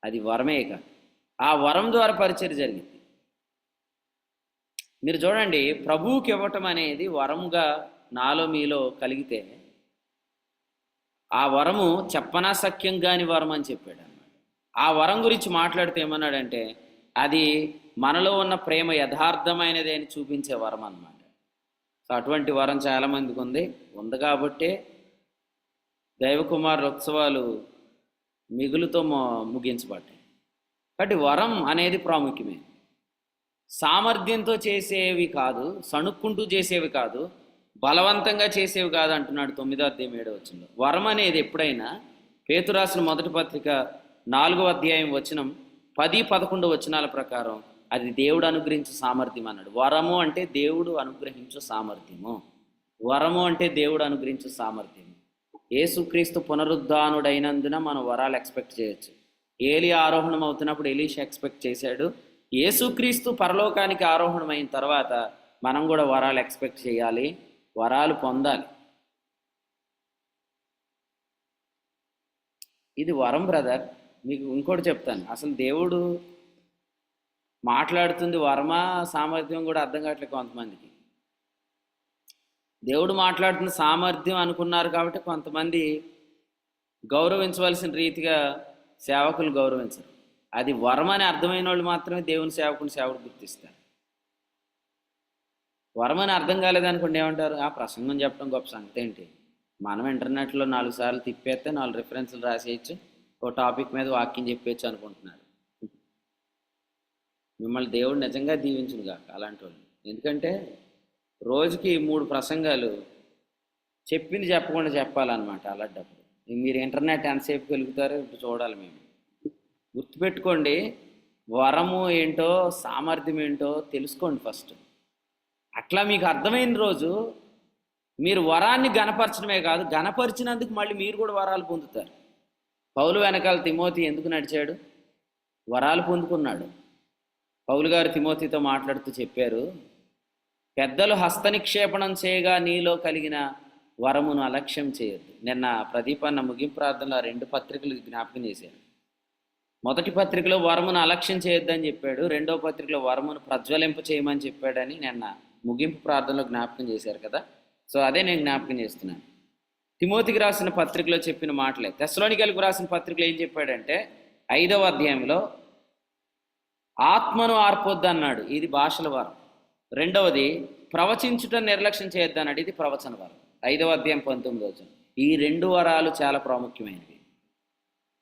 అది వరమే కాదు. ఆ వరం ద్వారా పరిచర్య జరిగింది. మీరు చూడండి, ప్రభువుకి ఇవ్వటం అనేది వరంగా నాలో మీలో కలిగితే ఆ వరము చెప్పనా సఖ్యం కాని వరం అని చెప్పాడు అన్నమాట. ఆ వరం గురించి మాట్లాడితే ఏమన్నాడంటే అది మనలో ఉన్న ప్రేమ యథార్థమైనది అని చూపించే వరం అన్నమాట. సో అటువంటి వరం చాలామందికి ఉంది కాబట్టే దైవకుమారుల ఉత్సవాలు మిగులుతో ముగించబడ్డాయి. కాబట్టి వరం అనేది ప్రాముఖ్యమే. సామర్థ్యంతో చేసేవి కాదు, సణుక్కుంటూ చేసేవి కాదు, బలవంతంగా చేసేవి కాదు అంటున్నాడు 9వ అధ్యాయం 7వ వచనంలో. వరం అనేది ఎప్పుడైనా పేతురు రాసిన మొదటి పత్రిక 4వ అధ్యాయం వచనం 10-11 వచనాల ప్రకారం అది దేవుడు అనుగ్రహించే సామర్థ్యం అన్నాడు. వరము అంటే దేవుడు అనుగ్రహించు సామర్థ్యము. వరము అంటే దేవుడు అనుగ్రహించు సామర్థ్యము. యేసుక్రీస్తు పునరుద్ధానుడైనందున మనం వరాలు ఎక్స్పెక్ట్ చేయొచ్చు. ఏలియా ఆరోహణం అవుతున్నప్పుడు ఎలీషా ఎక్స్పెక్ట్ చేశాడు. యేసుక్రీస్తు పరలోకానికి ఆరోహణం అయిన తర్వాత మనం కూడా వరాలు ఎక్స్పెక్ట్ చేయాలి, వరాలు పొందాలి. ఇది వరం బ్రదర్. మీకు ఇంకోటి చెప్తాను, అసలు దేవుడు మాట్లాడుతుంది వరమా సామర్థ్యం కూడా అర్థం కావట్లేదు కొంతమందికి. దేవుడు మాట్లాడుతున్న సామర్థ్యం అనుకున్నారు కాబట్టి కొంతమంది గౌరవించవలసిన రీతిగా సేవకులు గౌరవించరు. అది వరం అని అర్థమైన వాళ్ళు మాత్రమే దేవుని సేవకుడు గుర్తిస్తారు. వరం అని అర్థం కాలేదనుకోండి ఏమంటారు? ఆ ప్రసంగం చెప్పడం గొప్ప సంగతి ఏంటి, మనం ఇంటర్నెట్లో 4 సార్లు తిప్పేస్తే 4 రిఫరెన్స్లు రాసేయచ్చు, ఓ టాపిక్ మీద వాక్యం చెప్పేయచ్చు అనుకుంటున్నారు. మిమ్మల్ని దేవుడు నిజంగా దీవించును కాక అలాంటి వాళ్ళు. ఎందుకంటే రోజుకి 3 ప్రసంగాలు చెప్పింది చెప్పకుండా చెప్పాలన్నమాట. అలాంటప్పుడు మీరు ఇంటర్నెట్ ఎంతసేపు వెలుగుతారో ఇప్పుడు చూడాలి. మేము గుర్తుపెట్టుకోండి, వరము ఏంటో సామర్థ్యం ఏంటో తెలుసుకోండి ఫస్ట్. అట్లా మీకు అర్థమైన రోజు మీరు వరాన్ని గణపరచడమే కాదు, గణపరిచినందుకు మళ్ళీ మీరు కూడా వరాలు పొందుతారు. పౌలు వెనకాల తిమోతి ఎందుకు నడిచాడు? వరాలు పొందుకున్నాడు. పౌలు గారు తిమోతితో మాట్లాడుతూ చెప్పారు, పెద్దలు హస్తనిక్షేపణం చేయగా నీలో కలిగిన వరమును అలక్ష్యం చేయొద్దు. నిన్న ప్రదీప్ అన్న ముగింపు ప్రార్థనలో 2 పత్రికలు జ్ఞాపకం చేశారు. మొదటి పత్రికలో వరమును అలక్ష్యం చేయొద్దని చెప్పాడు, 2వ పత్రికలో వరమును ప్రజ్వలింప చేయమని చెప్పాడని నిన్న ముగింపు ప్రార్థనలో జ్ఞాపకం చేశారు కదా. సో అదే నేను జ్ఞాపకం చేస్తున్నాను. తిమోతికి రాసిన పత్రికలో చెప్పిన మాటలే తెస్సలోనికైలకు రాసిన పత్రికలో ఏం చెప్పాడంటే 5వ అధ్యాయంలో ఆత్మను ఆర్పొద్దు అన్నాడు, ఇది భాషల వరం. 2వది ప్రవచించుట నిర్లక్ష్యం చేయొద్దు అన్నాడు, ఇది ప్రవచన వరం. 5వ అధ్యాయం 19వ వచనం. ఈ 2 వరాలు చాలా ప్రాముఖ్యమైనవి.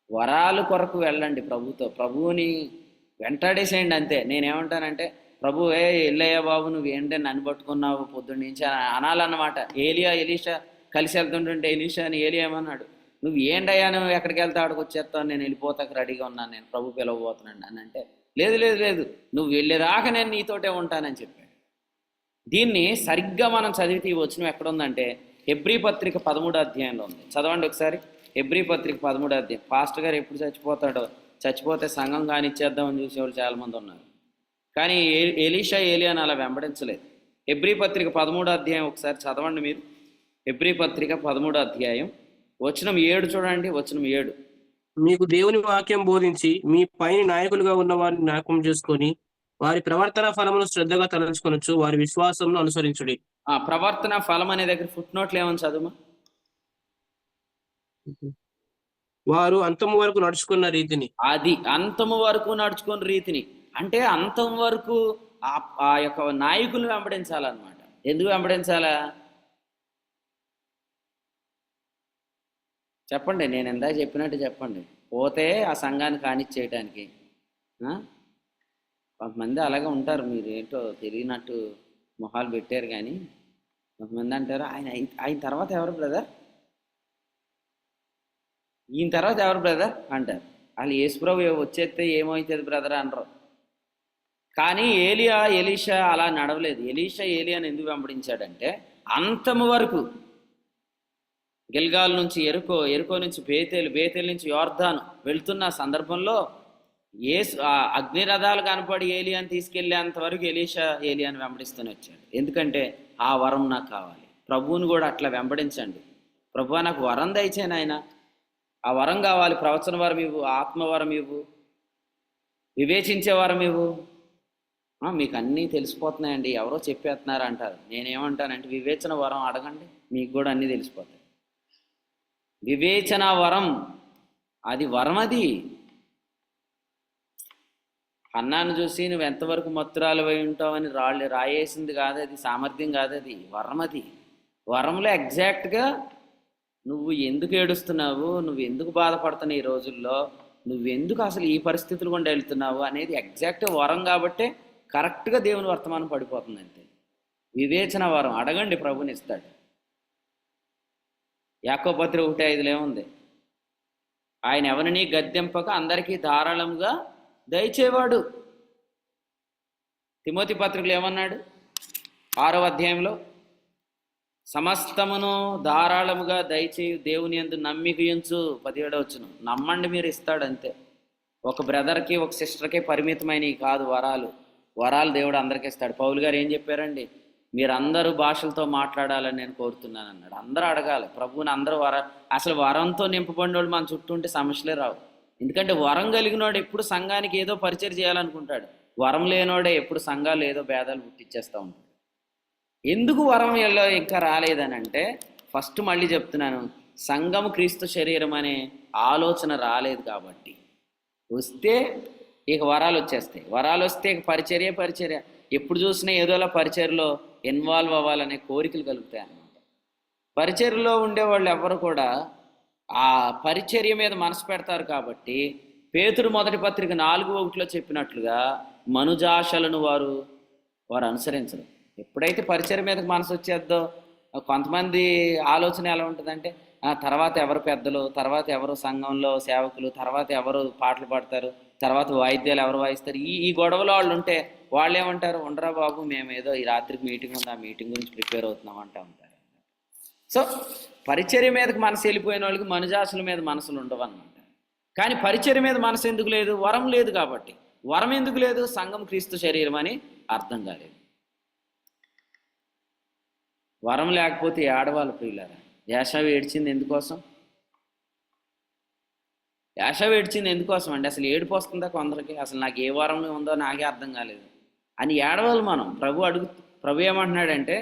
వరాలు కొరకు వెళ్ళండి ప్రభుతో, ప్రభువుని వెంటాడేసేయండి అంతే. నేనేమంటానంటే ప్రభువే ఎల్లయ్య బాబు నువ్వు ఏంటంటే నన్ను పట్టుకున్నావు పొద్దున్న నుంచి అనాలన్నమాట. ఏలియా ఎలీషా కలిసి వెళ్తుంటుంటే ఎలీషా అని ఏలి ఏమన్నాడు, నువ్వు ఏంటయ్యా, నువ్వు ఎక్కడికి వెళ్తా అక్కడికి వచ్చేస్తావు, నేను వెళ్ళిపోతాకు రెడీగా ఉన్నాను, నేను ప్రభు పిలవబోతున్నాను అని అంటే, లేదు లేదు లేదు, నువ్వు వెళ్ళేదాకా నేను నీతోటే ఉంటానని చెప్పాడు. దీన్ని సరిగ్గా మనం చదివితే ఈ వచనం ఎక్కడుందంటే హెబ్రీ పత్రిక 13వ అధ్యాయంలో ఉంది. చదవండి ఒకసారి. హెబ్రీ పత్రిక 13వ అధ్యాయం. పాస్టర్ గారు ఎప్పుడు చచ్చిపోతాడో, చచ్చిపోతే సంఘం కానిచ్చేద్దామని చూసేవాళ్ళు చాలామంది ఉన్నారు. కానీ ఎలీషా ఏలియాను అలా వెంబడించలేదు. హెబ్రీ పత్రిక 13వ అధ్యాయం ఒకసారి చదవండి మీరు. హెబ్రీ పత్రిక 13వ అధ్యాయం వచనం 7 చూడండి. వచనం 7. మీకు దేవుని వాక్యం బోధించి మీ పైన నాయకులుగా ఉన్న వారిని జ్ఞాపకం చేసుకొని వారి ప్రవర్తన ఫలమును శ్రద్ధగా తలంచుకొనొచ్చు, వారి విశ్వాసమును అనుసరించుడి. ఆ ప్రవర్తన ఫలం అనే దగ్గర ఫుట్ నోట్లు ఏమని చదువు. వారు అంతము వరకు నడుచుకున్న రీతిని. అది అంతము వరకు నడుచుకున్న రీతిని అంటే అంతం వరకు ఆ యొక్క నాయకులు వెంబడించాలన్నమాట. ఎందుకు వెంబడించాలా చెప్పండి, నేను ఇందాక చెప్పినట్టు చెప్పండి. పోతే ఆ సంఘాన్ని కానిచ్చేయటానికి. కొంతమంది అలాగే ఉంటారు, మీరు ఏంటో తెలియనట్టు మొహాలు పెట్టారు. కానీ కొంతమంది అంటారు, ఆయన తర్వాత ఎవరు బ్రదర్, ఈయన తర్వాత ఎవరు బ్రదర్ అంటారు. వాళ్ళు యేసుప్రభు వచ్చేస్తే ఏమవుతుంది బ్రదర్ అనరు. కానీ ఎలీషా అలా నడవలేదు. ఎలీషా ఏలియాని ఎందుకు వెంబడించాడంటే అంతము వరకు, గిల్గాల్ నుంచి ఎరుకో నుంచి బేతేలు నుంచి యోర్దాను వెళ్తున్న సందర్భంలో అగ్ని రథాలు కనపడి ఏలియాని తీసుకెళ్లేంత వరకు ఏలియాని వెంబడిస్తూనే వచ్చాడు. ఎందుకంటే ఆ వరం నాకు కావాలి. ప్రభువుని కూడా అట్లా వెంబడించండి. ప్రభువా నాకు వరం దయచేయను, ఆయన ఆ వరం కావాలి. ప్రవచన వరం ఇవ్వు, ఆత్మవరం ఇవ్వు, వివేచించే వరం ఇవ్వు. మీకు అన్నీ తెలిసిపోతున్నాయండి, ఎవరో చెప్పేస్తున్నారు అంటారు. నేనేమంటానంటే వివేచన వరం అడగండి, మీకు కూడా అన్నీ తెలిసిపోతాయి. వివేచన వరం, అది వరం. అది అన్నాను చూసి నువ్వు ఎంతవరకు మత్తురాలు అయి ఉంటావని రాయేసింది కాదు, అది సామర్థ్యం కాదు, అది వరం. అది వరంలో ఎగ్జాక్ట్గా నువ్వు ఎందుకు ఏడుస్తున్నావు, నువ్వు ఎందుకు బాధపడుతున్నావు ఈ రోజుల్లో, నువ్వెందుకు అసలు ఈ పరిస్థితులు గుండా వెళ్తున్నావు అనేది ఎగ్జాక్ట్ వరం. కాబట్టే కరెక్ట్గా దేవుని వర్తమానం పడిపోతుంది. అంతే వివేచన వరం. అడగండి, ప్రభుని ఇస్తాడు. యాకోబు పత్రిక 1:5 ఏముంది, ఆయన ఎవరిని గద్దెంపక అందరికీ ధారాళంగా దయచేవాడు. తిమోతి పత్రికలు ఏమన్నాడు 6వ అధ్యాయంలో, సమస్తమును ధారాళముగా దయచేయు దేవుని యందు నమ్మిక ఉంచు. 17వ వచనం. నమ్మండి, మీరు ఇస్తాడు. అంతే. ఒక బ్రదర్కి ఒక సిస్టర్కి పరిమితమైనవి కాదు వరాలు దేవుడు అందరికీ ఇస్తాడు. పౌలు గారు ఏం చెప్పారండి, మీరందరూ భాషలతో మాట్లాడాలని నేను కోరుతున్నాను అన్నాడు. అందరూ అడగాలి ప్రభువుని. అందరూ అసలు వరంతో నింపబడిన వాళ్ళు మన చుట్టూ ఉంటే సమస్యలే రావు. ఎందుకంటే వరం కలిగినోడు ఎప్పుడు సంఘానికి ఏదో పరిచయం చేయాలనుకుంటాడు. వరం లేనోడే ఎప్పుడు సంఘాలు ఏదో భేదాలు పుట్టించేస్తూ ఉంటాడు. ఎందుకు వరం ఇంకా రాలేదని అంటే, ఫస్ట్ మళ్ళీ చెప్తున్నాను, సంఘం క్రీస్తు శరీరం అనే ఆలోచన రాలేదు కాబట్టి. వస్తే ఇక వరాలు వచ్చేస్తాయి. వరాలు వస్తే ఇక పరిచర్య ఎప్పుడు చూసినా ఏదోలా పరిచర్యలో ఇన్వాల్వ్ అవ్వాలనే కోరికలు కలుగుతాయి అన్నమాట. పరిచర్యలో ఉండేవాళ్ళు ఎవరు కూడా ఆ పరిచర్య మీద మనసు పెడతారు. కాబట్టి పేతురు మొదటి పత్రిక 4:1 చెప్పినట్లుగా మనుజాశలను వారు అనుసరించరు. ఎప్పుడైతే పరిచర్య మీదకి మనసు వచ్చేద్దో, కొంతమంది ఆలోచన ఎలా ఉంటుందంటే, తర్వాత ఎవరు పెద్దలు, తర్వాత ఎవరు సంఘంలో సేవకులు, తర్వాత ఎవరు పాటలు పాడతారు, తర్వాత వాయిద్యాలు ఎవరు వాయిస్తారు, ఈ గొడవలో వాళ్ళు ఉంటే వాళ్ళు ఏమంటారు, ఉండరా బాబు, మేము ఏదో ఈ రాత్రికి మీటింగ్ ఉంది, ఆ మీటింగ్ గురించి ప్రిపేర్ అవుతున్నాం అంటూ ఉంటారు. సో పరిచర్య మీదకి మనసు వెళ్ళిపోయిన వాళ్ళకి మనుజాసుల మీద మనసులు ఉండవు అన్నమాట. కానీ పరిచర్య మీద మనసు ఎందుకు లేదు? వరం లేదు కాబట్టి. వరం ఎందుకు లేదు? సంఘం క్రీస్తు శరీరం అని అర్థం కాలేదు. వరం లేకపోతే ఆడవాళ్ళు ప్రియులారా, యాషావు ఏడ్చింది ఎందుకోసం? యాషావు ఏడ్చింది ఎందుకోసం అండి? అసలు ఏడుపు వస్తుందా కొందరికి? అసలు నాకు ఏ వరం ఉందో నాకే అర్థం కాలేదు అని ఏడవాలి మనం. ప్రభు ఏమంటున్నాడంటే,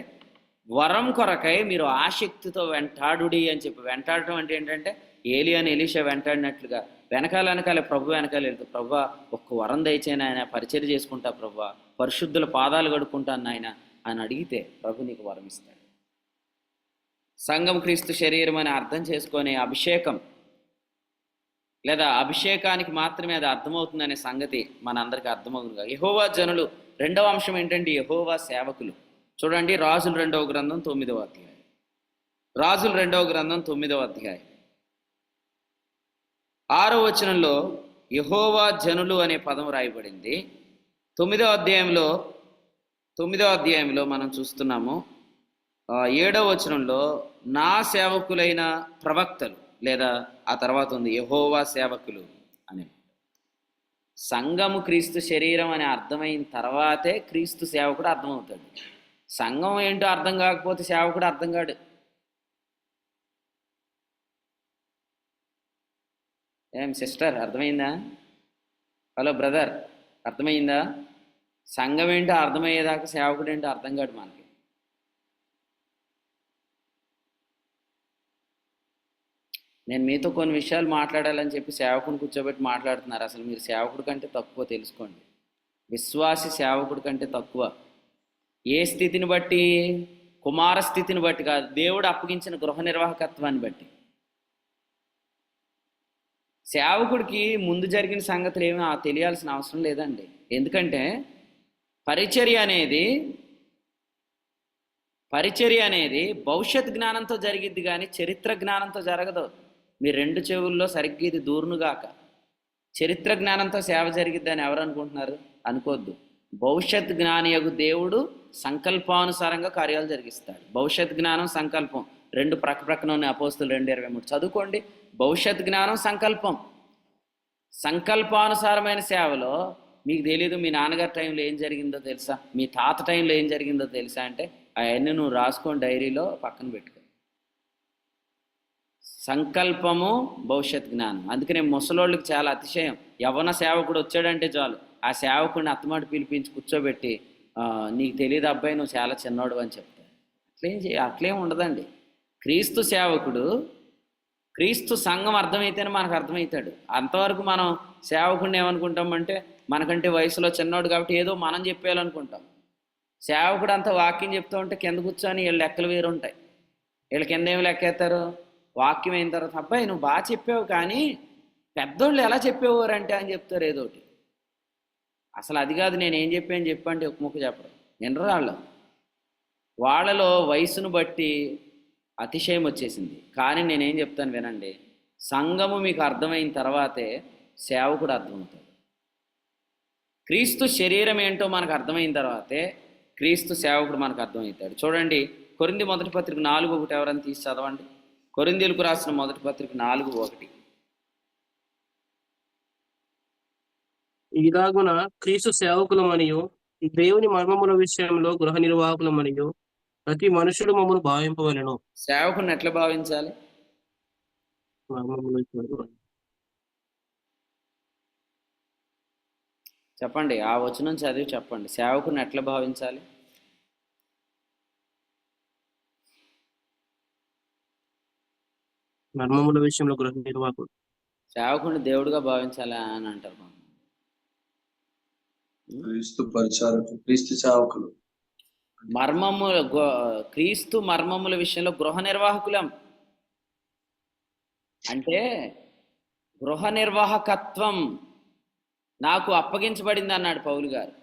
వరం కొరకై మీరు ఆసక్తితో వెంటాడుడి అని చెప్పి. వెంటాడటం అంటే ఏంటంటే, ఏలియాని ఎలీషా వెంటాడినట్లుగా వెనకాల ప్రభు వెనకాల వెళ్తూ, ప్రభు ఒక్క వరం దయచేయను ఆయన, పరిచర్య చేసుకుంటా ప్రభు, పరిశుద్ధుల పాదాలు కడుక్కుంటాను ఆయన అని అడిగితే ప్రభు నీకు వరం ఇస్తాడు. సంఘం క్రీస్తు శరీరం అని అర్థం చేసుకొని అభిషేకం లేదా అభిషేకానికి మాత్రమే అది అర్థమవుతుందనే సంగతి మనందరికీ అర్థమవుతుంది. యెహోవా జనులు. రెండవ అంశం ఏంటంటే యెహోవా సేవకులు. చూడండి రాజుల 2వ గ్రంథం 9వ అధ్యాయం. రాజుల 2వ గ్రంథం 9వ అధ్యాయం 6వ వచనంలో యెహోవా జనులు అనే పదం రాయబడింది. 9వ అధ్యాయంలో మనం చూస్తున్నాము 7వ వచనంలో నా సేవకులైన ప్రవక్తలు, లేదా ఆ తర్వాత ఉంది యెహోవా సేవకులు అని. సంఘము క్రీస్తు శరీరం అని అర్థమైన తర్వాతే క్రీస్తు సేవకుడు అర్థమవుతాడు. సంఘం ఏంటో అర్థం కాకపోతే సేవకుడు అర్థం కాడు. ఏం సిస్టర్, అర్థమైందా? హలో బ్రదర్, అర్థమైందా? సంఘం ఏంటో అర్థమయ్యేదాకా సేవకుడు ఏంటో అర్థం కాడు మనకి. నేను మీతో కొన్ని విషయాలు మాట్లాడాలని చెప్పి సేవకుని కూర్చోబెట్టి మాట్లాడుతున్నారు. అసలు మీరు సేవకుడి కంటే తక్కువ, తెలుసుకోండి. విశ్వాసి సేవకుడి కంటే తక్కువ. ఏ స్థితిని బట్టి? కుమార స్థితిని బట్టి కాదు, దేవుడు అప్పగించిన గృహ నిర్వాహకత్వాన్ని బట్టి. సేవకుడికి ముందు జరిగిన సంగతులు ఏమీ తెలియాల్సిన అవసరం లేదండి. ఎందుకంటే పరిచర్య అనేది భవిష్యత్ జ్ఞానంతో జరిగిద్ది కానీ చరిత్ర జ్ఞానంతో జరగదు. మీ 2 చెవుల్లో సరిగ్గా ఇది దూరునుగాక. చరిత్ర జ్ఞానంతో సేవ జరిగిద్దని ఎవరు అనుకుంటున్నారు? అనుకోవద్దు. భవిష్యత్ జ్ఞానియగు దేవుడు సంకల్పానుసారంగా కార్యాలు జరిగిస్తాడు. భవిష్యత్ జ్ఞానం, సంకల్పం 2 ప్రక్కన ఉన్న అపోస్తులు 2:23 చదువుకోండి. భవిష్యత్ జ్ఞానం, సంకల్పం. సంకల్పానుసారమైన సేవలో మీకు తెలీదు మీ నాన్నగారి టైంలో ఏం జరిగిందో తెలుసా, మీ తాత టైంలో ఏం జరిగిందో తెలుసా అంటే అవన్నీ నువ్వు రాసుకొని డైరీలో పక్కన పెట్టుకో. సంకల్పము, భవిష్యత్ జ్ఞానం. అందుకనే ముసలోళ్ళకి చాలా అతిశయం. యవ్వన సేవకుడు వచ్చాడంటే చాలు ఆ సేవకుడిని అత్తమాట పిలిపించి కూర్చోబెట్టి నీకు తెలియదు అబ్బాయి, నువ్వు చాలా చిన్నోడు అని చెప్తారు. అట్లేం ఉండదండి. క్రీస్తు సేవకుడు, క్రీస్తు సంఘం అర్థమైతేనే మనకు అర్థమవుతాడు. అంతవరకు మనం సేవకుడిని ఏమనుకుంటామంటే మనకంటే వయసులో చిన్నోడు కాబట్టి ఏదో మనం చెప్పేయాలనుకుంటాం. సేవకుడు అంతా వాక్యం చెప్తూ ఉంటే కింద కూర్చొని వీళ్ళు లెక్కలు వేరు ఉంటాయి. వీళ్ళ కింద ఏమి లెక్కేస్తారు? వాక్యం అయిన తర్వాత అబ్బాయి నువ్వు బాగా చెప్పావు కానీ పెద్దోళ్ళు ఎలా చెప్పేవారంటే అని చెప్తారు ఏదో ఒకటి. అసలు అది కాదు, నేను ఏం చెప్పంటే ఒక ముక్క చెప్పరు. వినరు. వాళ్ళలో వయసును బట్టి అతిశయం వచ్చేసింది. కానీ నేనేం చెప్తాను వినండి, సంఘము మీకు అర్థమైన తర్వాతే సేవకుడు అర్థమవుతాడు. క్రీస్తు శరీరం ఏంటో మనకు అర్థమైన తర్వాతే క్రీస్తు సేవకుడు మనకు అర్థమవుతాడు. చూడండి, కొరింథీ మొదటి పత్రిక 4:1 ఎవరైనా తీసి చదవండి. కొరింథీయులకు రాసిన మొదటి పత్రిక 4:1. ఇలాగున క్రీస్తు సేవకులమనియు దేవుని మర్మముల విషయంలో గృహ నిర్వాహకులమనియు ప్రతి మనుషుడు మమ్మల్ని భావింపవలెను. సేవకుడిని ఎట్లా భావించాలి? చెప్పండి, ఆ వచనం చదివి చెప్పండి. సేవకుడిని ఎట్లా భావించాలి? మర్మముల విషయంలో గృహ నిర్వాహకుడు. సేవకుడిని దేవుడిగా భావించాలి అని అంటారు. క్రీస్తు పరిచారకులు, క్రీస్తు సేవకులు. క్రీస్తు మర్మముల విషయంలో గృహ నిర్వాహకులం అంటే గృహ నిర్వాహకత్వం నాకు అప్పగించబడింది అన్నాడు పౌలు గారు.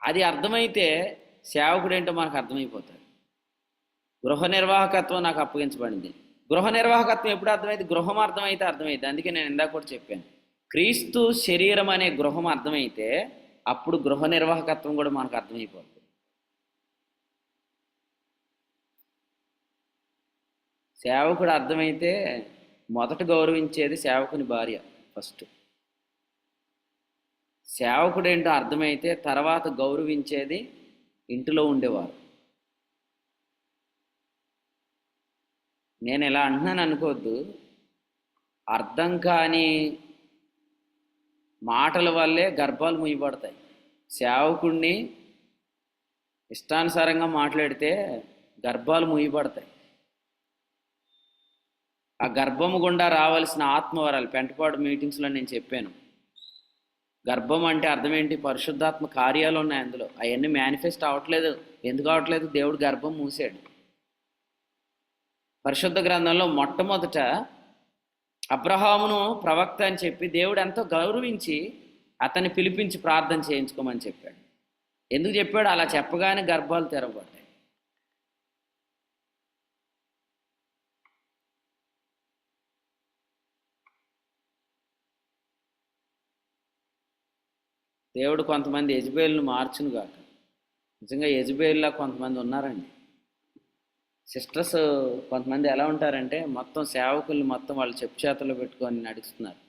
అది అర్థమైతే సేవకుడు ఏంటో మనకు అర్థమైపోతాడు. గృహ నిర్వాహకత్వం నాకు అప్పగించబడింది. గృహ నిర్వాహకత్వం ఎప్పుడు అర్థమైంది? గృహం అర్థమైతే. అందుకే నేను ఇందాక కూడా చెప్పాను, క్రీస్తు శరీరం అనే గృహం అర్థమైతే అప్పుడు గృహ నిర్వాహకత్వం కూడా మనకు అర్థమైపోతుంది. సేవకుడు అర్థమైతే మొదట గౌరవించేది సేవకుని భార్య. ఫస్ట్ సేవకుడు ఏంటో అర్థమైతే తర్వాత గౌరవించేది ఇంటిలో ఉండేవారు. నేను ఇలా అంటున్నాను అనుకోవద్దు. అర్థం కాని మాటల వల్లే గర్భాలు ముయ్యబడతాయి. సేవకుడిని ఇష్టానుసారంగా మాట్లాడితే గర్భాలు ముయ్యబడతాయి. ఆ గర్భము గుండా రావాల్సిన ఆత్మవరాలు పెంటపాడు మీటింగ్స్లో నేను చెప్పాను. గర్భం అంటే అర్థం ఏంటి? పరిశుద్ధాత్మ కార్యాలు ఉన్నాయి అందులో. అవన్నీ మేనిఫెస్ట్ అవ్వట్లేదు. ఎందుకు అవ్వట్లేదు? దేవుడు గర్భం మూసాడు. పరిశుద్ధ గ్రంథంలో మొట్టమొదట అబ్రహామును ప్రవక్త అని చెప్పి దేవుడు ఎంతో గౌరవించి అతన్ని పిలిపించి ప్రార్థన చేయించుకోమని చెప్పాడు. ఎందుకు చెప్పాడు? అలా చెప్పగానే గర్భాలు తెరవబడ్డాయి. దేవుడు కొంతమంది యెజబేలును మార్చును గాక. నిజంగా యెజబేలులా కొంతమంది ఉన్నారండి. సిస్టర్స్ కొంతమంది ఎలా ఉంటారంటే మొత్తం సేవకుల్ని మొత్తం వాళ్ళు చెప్పు చేతుల్లో పెట్టుకొని నడుస్తున్నారు.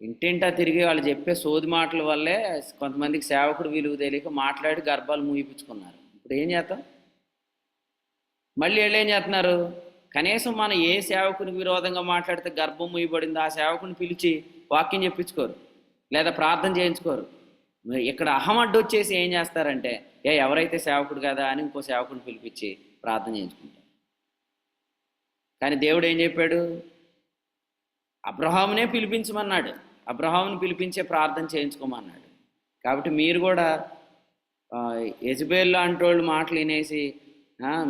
ఇంటింటా తిరిగి వాళ్ళు చెప్పే సోది మాటల వల్లే కొంతమందికి సేవకుడు విలువ తెలియక మాట్లాడి గర్భాలు మూయిపించుకున్నారు. ఇప్పుడు ఏం చేద్దాం? మళ్ళీ వీళ్ళు ఏం చేస్తున్నారు? కనీసం మనం ఏ సేవకునికి విరోధంగా మాట్లాడితే గర్భం మూయబడిందో ఆ సేవకుని పిలిచి వాక్యం చెప్పించుకోరు, లేదా ప్రార్థన చేయించుకోరు. ఇక్కడ అహం అడ్డు వచ్చేసి ఏం చేస్తారంటే ఎవరైతే సేవకుడు కదా అని ఇంకో సేవకుని పిలిపించి ప్రార్థన చేయించుకుంటారు. కానీ దేవుడు ఏం చెప్పాడు? అబ్రహామునే పిలిపించమన్నాడు. అబ్రహాముని పిలిపించే ప్రార్థన చేయించుకోమన్నాడు. కాబట్టి మీరు కూడా యెజబేలు లాంటి వాళ్ళు మాటలు వినేసి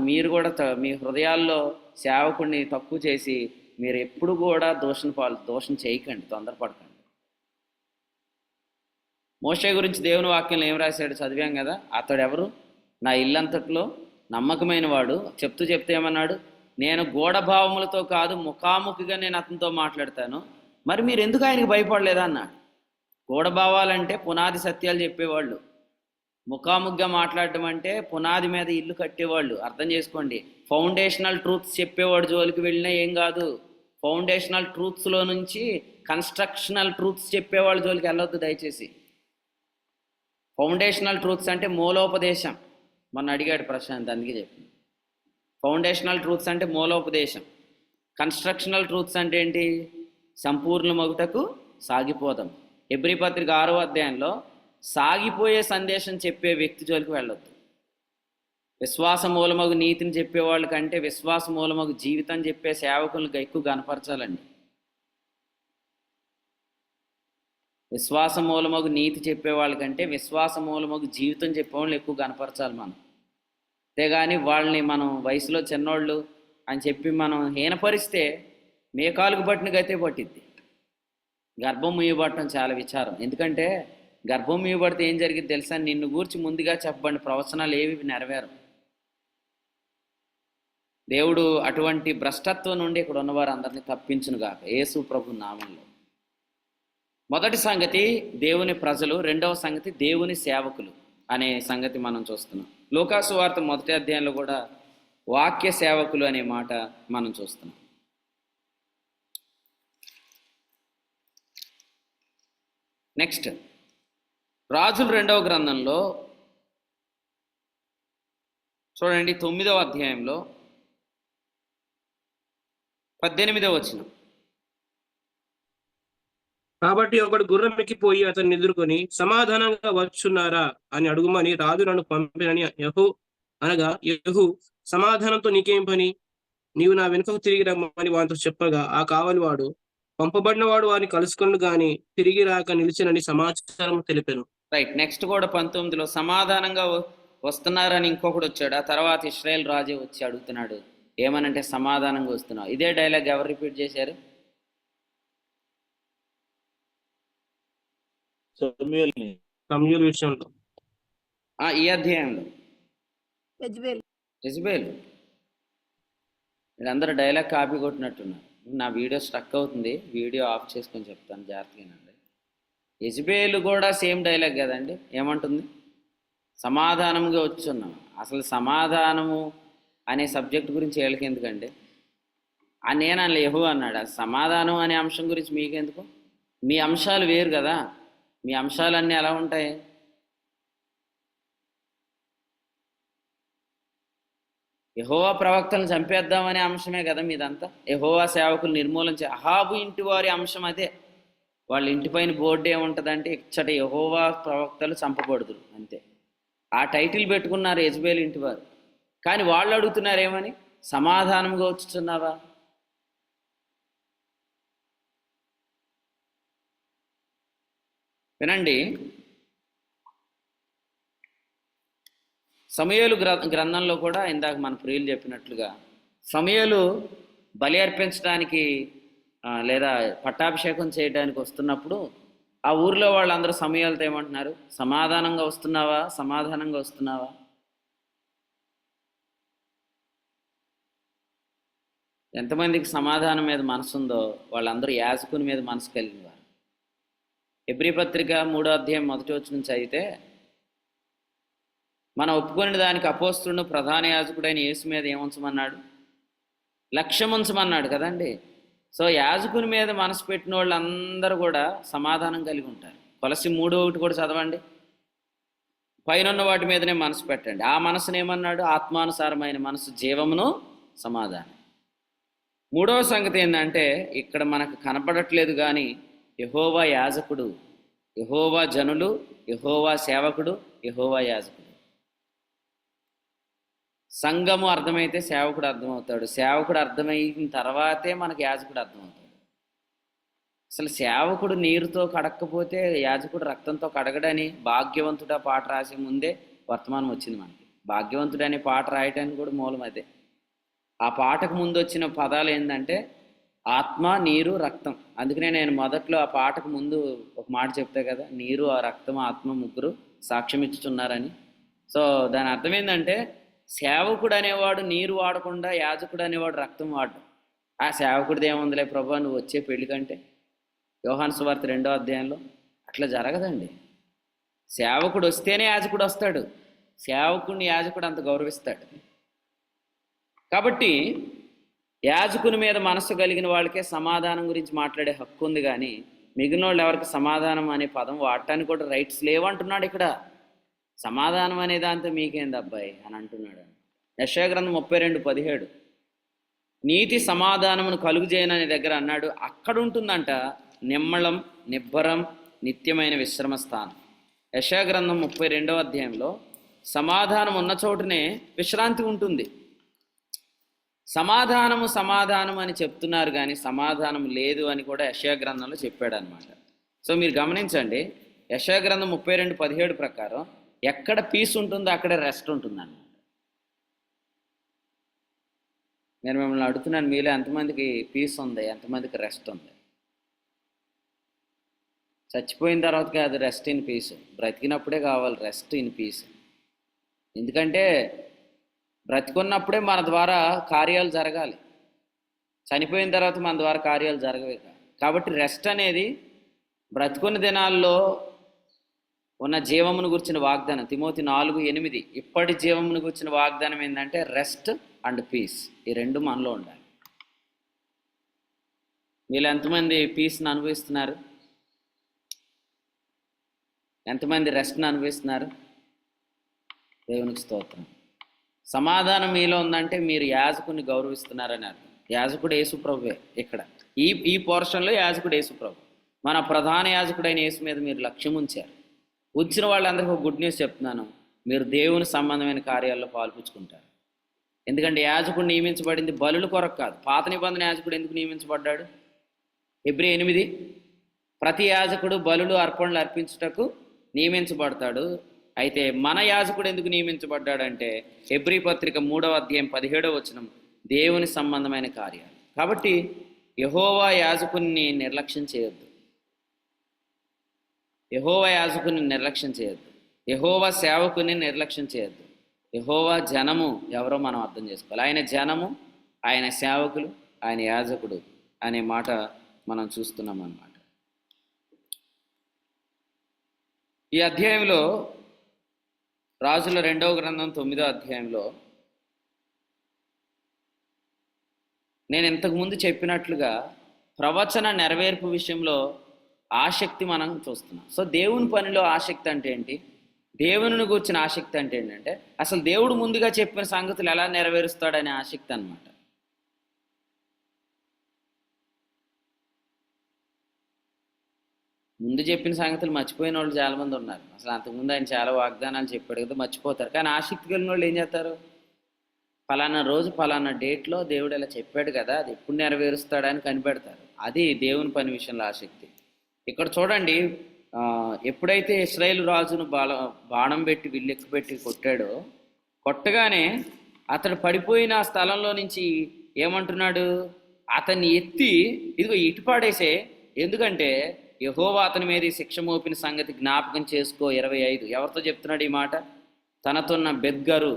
మీరు కూడా మీ హృదయాల్లో సేవకుడిని తక్కువ చేసి మీరు ఎప్పుడు కూడా దోషం చేయకండి, తొందరపడకండి. మోషే గురించి దేవుని వాక్యంలో ఏం రాశాడు చదివాం కదా. అతడు ఎవరు? నా ఇల్లంతట్లో నమ్మకమైన వాడు. చెప్తే ఏమన్నాడు? నేను గూఢభావములతో కాదు ముఖాముఖిగా నేను అతనితో మాట్లాడతాను. మరి మీరు ఎందుకు ఆయనకి భయపడలేదా అన్నాడు. గూఢభావాలంటే పునాది సత్యాలు చెప్పేవాళ్ళు, ముఖాముఖిగా మాట్లాడటం అంటే పునాది మీద ఇల్లు కట్టేవాళ్ళు. అర్థం చేసుకోండి. ఫౌండేషనల్ ట్రూత్స్ చెప్పేవాడు జోలికి వెళ్ళినా ఏం కాదు. ఫౌండేషనల్ ట్రూత్స్లో నుంచి కన్స్ట్రక్షనల్ ట్రూత్స్ చెప్పేవాళ్ళు జోలికి వెళ్ళొద్దు దయచేసి. ఫౌండేషనల్ ట్రూత్స్ అంటే మూలోపదేశం. మొన్న అడిగాడు ప్రశాంత్, అందుకే చెప్పింది. ఫౌండేషనల్ ట్రూత్స్ అంటే మూలోపదేశం. కన్స్ట్రక్షనల్ ట్రూత్స్ అంటే ఏంటి? సంపూర్ణ మగుటకు సాగిపోదాం. హెబ్రీ పత్రిక 6వ అధ్యాయంలో సాగిపోయే సందేశం చెప్పే వ్యక్తి జోలికి వెళ్ళొద్దు. విశ్వాస మూలమగు నీతిని చెప్పేవాళ్ళ కంటే విశ్వాస మూలమగు జీవితం చెప్పే సేవకులను ఎక్కువ కనపరచాలండి. విశ్వాస మూలమగు నీతి చెప్పేవాళ్ళ కంటే విశ్వాస మూలమగు జీవితం చెప్పేవాళ్ళని ఎక్కువ కనపరచాలి మనం. అంతేగాని వాళ్ళని మనం వయసులో చిన్నోళ్ళు అని చెప్పి మనం హీనపరిస్తే మేకాలకు పట్టిన గతే పట్టిద్ది. గర్భం ముయ్యబట్టడం చాలా విచారం. ఎందుకంటే గర్భం ముయ్యబడితే ఏం జరిగింది తెలుసా? నిన్ను గూర్చి ముందుగా చెప్పబడిన ప్రవచనాలు ఏవి నెరవేరు. దేవుడు అటువంటి భ్రష్టత్వం నుండి ఇక్కడ ఉన్నవారు అందరినీ తప్పించునుగాక యేసు ప్రభు నామంలో. మొదటి సంగతి దేవుని ప్రజలు, రెండవ సంగతి దేవుని సేవకులు అనే సంగతి మనం చూస్తున్నాం. లూకాసు వార్త 1వ అధ్యాయంలో కూడా వాక్య సేవకులు అనే మాట మనం చూస్తున్నాం. నెక్స్ట్ రాజుల 2వ గ్రంథంలో చూడండి, 9వ అధ్యాయంలో 18వ వచనం. కాబట్టి ఒకడు గుర్రం ఎక్కిపోయి అతన్ని ఎదుర్కొని సమాధానంగా వచ్చున్నారా అని అడుగుమని రాజు నన్ను పంపినని యెహూ సమాధానంతో నీకేం పని? నీవు నా వెనుకకు తిరిగి రమ్మని వానితో చెప్పగా ఆ కావలివాడు పంపబడిన వాడు వారిని కలుసుకుని గాని తిరిగి రాక నిలిచినని సమాచారం తెలిపాను. రైట్. నెక్స్ట్ కూడా 19లో సమాధానంగా వస్తున్నారని ఇంకొకడు వచ్చాడు. ఆ తర్వాత ఇశ్రాయేల్ రాజే వచ్చి అడుగుతున్నాడు, ఏమనంటే సమాధానంగా వస్తున్నావు. ఇదే డైలాగ్ ఎవరు రిపీట్ చేశారు? సమూయేలు విషయంలో ఈ అధ్యాయంలో యెజబేలు. వీళ్ళందరూ డైలాగ్ కాపీ కొట్టినట్టున్నారు. నా వీడియో స్ట్రక్ అవుతుంది, వీడియో ఆఫ్ చేసుకొని చెప్తాను జాగ్రత్తగానండి. యెజబేలు కూడా సేమ్ డైలాగ్ కదండి. ఏమంటుంది? సమాధానంగా వచ్చున్నాం. అసలు సమాధానము అనే సబ్జెక్ట్ గురించి వీళ్ళకి ఎందుకండి? నేను అలా యెహోవా అన్నాడు. సమాధానం అనే అంశం గురించి మీకెందుకు? మీ అంశాలు వేరు కదా. మీ అంశాలన్నీ ఎలా ఉంటాయి? యెహోవా ప్రవక్తలను చంపేద్దామనే అంశమే కదా మీదంతా. యెహోవా సేవకులు నిర్మూలన అహాబు ఇంటి వారి అంశం అదే. వాళ్ళ ఇంటిపైన బోర్డు ఏముంటుందంటే ఇచ్చట యెహోవా ప్రవక్తలు చంపబడుదురు, అంతే. ఆ టైటిల్ పెట్టుకున్నారు యెజబేలు ఇంటి వారు. కానీ వాళ్ళు అడుగుతున్నారు ఏమని? సమాధానంగా వచ్చుచున్నావా? వినండి, సమూయేలు గ్రంథంలో కూడా ఇందాక మన ప్రియులు చెప్పినట్లుగా సమూయేలు బలి అర్పించడానికి లేదా పట్టాభిషేకం చేయడానికి వస్తున్నప్పుడు ఆ ఊరిలో వాళ్ళందరూ సమూయేలుతో ఏమంటున్నారు? సమాధానంగా వస్తున్నావా, సమాధానంగా వస్తున్నావా? ఎంతమందికి సమాధానం మీద మనసు ఉందో వాళ్ళందరూ యాజకుని మీద మనసు కలిగిన వారు. హెబ్రీ పత్రిక 3వ అధ్యాయం 1వ వచనం నుంచి అయితే మనం ఒప్పుకునే దానికి అపోస్తులను ప్రధాన యాజకుడైన యేసు మీద ఏముంచమన్నాడు? లక్ష్యం ఉంచమన్నాడు కదండి. సో యాజకుని మీద మనసు పెట్టిన వాళ్ళందరూ కూడా సమాధానం కలిగి ఉంటారు. కొలసి 3:1 కూడా చదవండి. పైనున్న వాటి మీదనే మనసు పెట్టండి. ఆ మనసును ఏమన్నాడు? ఆత్మానుసారమైన మనసు జీవమును సమాధానం. మూడవ సంగతి ఏంటంటే ఇక్కడ మనకు కనపడట్లేదు కానీ యెహోవా యాజకుడు, యెహోవా జనులు, యెహోవా సేవకుడు, యెహోవా యాజకుడు. సంఘము అర్థమైతే సేవకుడు అర్థమవుతాడు. సేవకుడు అర్థమైన తర్వాతే మనకు యాజకుడు అర్థమవుతాడు. అసలు సేవకుడు నీరుతో కడక్కపోతే యాజకుడు రక్తంతో కడగడని భాగ్యవంతుడా పాట రాసే ముందే వర్తమానం వచ్చింది మనకి. భాగ్యవంతుడనే పాట రాయటానికి కూడా మూలం అదే. ఆ పాటకు ముందు వచ్చిన పదాలు ఏంటంటే ఆత్మ, నీరు, రక్తం. అందుకనే నేను మొదట్లో ఆ పాటకు ముందు ఒక మాట చెప్తా కదా, నీరు, ఆ రక్తం, ఆత్మ ముగ్గురు సాక్ష్యం ఇచ్చుచున్నారని. సో దాని అర్థం ఏంటంటే సేవకుడు అనేవాడు నీరు వాడకుండా యాజకుడు అనేవాడు రక్తం వాడడం. ఆ సేవకుడిది ఏముందిలే ప్రభా నువ్వు వచ్చే పెళ్లి కంటే, యోహాను సువార్త 2వ అధ్యాయంలో అట్లా జరగదండి. సేవకుడు వస్తేనే యాజకుడు వస్తాడు. సేవకుడిని యాజకుడు అంత గౌరవిస్తాడు. కాబట్టి యాజకుని మీద మనసు కలిగిన వాళ్ళకే సమాధానం గురించి మాట్లాడే హక్కు ఉంది కానీ మిగిలిన వాళ్ళు ఎవరికి సమాధానం అనే పదం వాడటానికి కూడా రైట్స్ లేవంటున్నాడు ఇక్కడ. సమాధానం అనే దాంతో మీకేంది అబ్బాయి అని అంటున్నాడు. యెషయా గ్రంథం 32:17 నీతి సమాధానమును కలుగుజేయననే దగ్గర అన్నాడు. అక్కడ ఉంటుందంట నిమ్మళం, నిబ్బరం, నిత్యమైన విశ్రమ స్థానం. యెషయా గ్రంథం 32వ అధ్యాయంలో సమాధానం ఉన్న చోటునే విశ్రాంతి ఉంటుంది. సమాధానం అని చెప్తున్నారు కానీ సమాధానం లేదు అని కూడా యెషయా గ్రంథంలో చెప్పాడు అనమాట. సో మీరు గమనించండి, యెషయా గ్రంథం 32:17 ప్రకారం ఎక్కడ పీస్ ఉంటుందో అక్కడ రెస్ట్ ఉంటుంది అన్నమాట. నేను మిమ్మల్ని అడుగుతున్నాను, మీలో ఎంతమందికి పీస్ ఉంది, ఎంతమందికి రెస్ట్ ఉంది? చచ్చిపోయిన తర్వాత కాదు రెస్ట్ ఇన్ పీస్, బ్రతికినప్పుడే కావాలి రెస్ట్ ఇన్ పీస్. ఎందుకంటే బ్రతికున్నప్పుడే మన ద్వారా కార్యాలు జరగాలి, చనిపోయిన తర్వాత మన ద్వారా కార్యాలు జరగవు. కాబట్టి రెస్ట్ అనేది బ్రతికున్న దినాల్లో ఉన్న జీవమును గురించిన వాగ్దానం. తిమోతి 4:8 ఇప్పటి జీవమును గురించిన వాగ్దానం ఏంటంటే రెస్ట్ అండ్ పీస్. ఈ రెండు మనలో ఉండాలి. వీళ్ళు ఎంతమంది పీస్ని అనుభవిస్తున్నారు? ఎంతమంది రెస్ట్ని అనుభవిస్తున్నారు? దేవునికి స్తోత్రం. సమాధానం మీలో ఉందంటే మీరు యాజకుని గౌరవిస్తున్నారని అర్థం. యాజకుడు యేసు ప్రభువే. ఇక్కడ ఈ పోర్షన్లో యాజకుడు యేసు ప్రభు. మన ప్రధాన యాజకుడైన యేసు మీద మీరు లక్ష్యం ఉంచారు. ఉంచిన వాళ్ళందరికీ ఒక గుడ్ న్యూస్ చెప్తున్నాను, మీరు దేవుని సంబంధమైన కార్యాల్లో పాల్పుచ్చుకుంటారు. ఎందుకంటే యాజకుడు నియమించబడింది బలుల కొరకు కాదు. పాత నిబంధన యాజకుడు ఎందుకు నియమించబడ్డాడు? హెబ్రీ 8 ప్రతి యాజకుడు బలులు అర్పణలు అర్పించుటకు నియమించబడతాడు. అయితే మన యాజకుడు ఎందుకు నియమించబడ్డాడంటే హెబ్రీ పత్రిక 3వ అధ్యాయం 17వ వచనం దేవుని సంబంధమైన కార్యాలు. కాబట్టి యెహోవా యాజకుని నిర్లక్ష్యం చేయొద్దు. యెహోవా యాజకుని నిర్లక్ష్యం చేయొద్దు. యెహోవా సేవకుని నిర్లక్ష్యం చేయొద్దు. యెహోవా జనము ఎవరో మనం అర్థం చేసుకోవాలి. ఆయన జనము, ఆయన సేవకులు, ఆయన యాజకుడు అనే మాట మనం చూస్తున్నాం అన్నమాట. ఈ అధ్యాయంలో రాజుల 2వ గ్రంథం 9వ అధ్యాయంలో నేను ఇంతకుముందు చెప్పినట్లుగా ప్రవచన నెరవేర్పు విషయంలో ఆసక్తి మనం చూస్తున్నాం. సో దేవుని పనిలో ఆసక్తి అంటే ఏంటి, దేవుని గురించిన ఆసక్తి అంటే ఏంటంటే అసలు దేవుడు ముందుగా చెప్పిన సంగతులు ఎలా నెరవేరుస్తాడనే ఆసక్తి అన్నమాట. ముందు చెప్పిన సంగతులు మర్చిపోయిన వాళ్ళు చాలామంది ఉన్నారు. అసలు అంతకుముందు ఆయన చాలా వాగ్దానాలు చెప్పాడు కదా, మర్చిపోతారు. కానీ ఆసక్తి కలిగిన వాళ్ళు ఏం చేస్తారు, ఫలానా రోజు ఫలానా డేట్లో దేవుడు ఇలా చెప్పాడు కదా, అది ఎప్పుడు నెరవేరుస్తాడని కనిపెడతారు. అది దేవుని పని విషయంలో ఆసక్తి. ఇక్కడ చూడండి, ఎప్పుడైతే ఇశ్రాయేలు రాజును బాణం పెట్టి విల్లెక్కు పెట్టి కొట్టాడో, కొట్టగానే అతడు పడిపోయిన స్థలంలో నుంచి ఏమంటున్నాడు, అతన్ని ఎత్తి ఇదిగో ఇటు పాడేసే, ఎందుకంటే యెహోవా అతని మీద ఈ శిక్ష మోపిన సంగతి జ్ఞాపకం చేసుకో. 25 ఎవరితో చెప్తున్నాడు ఈ మాట? తనతోన్న బెద్కరు.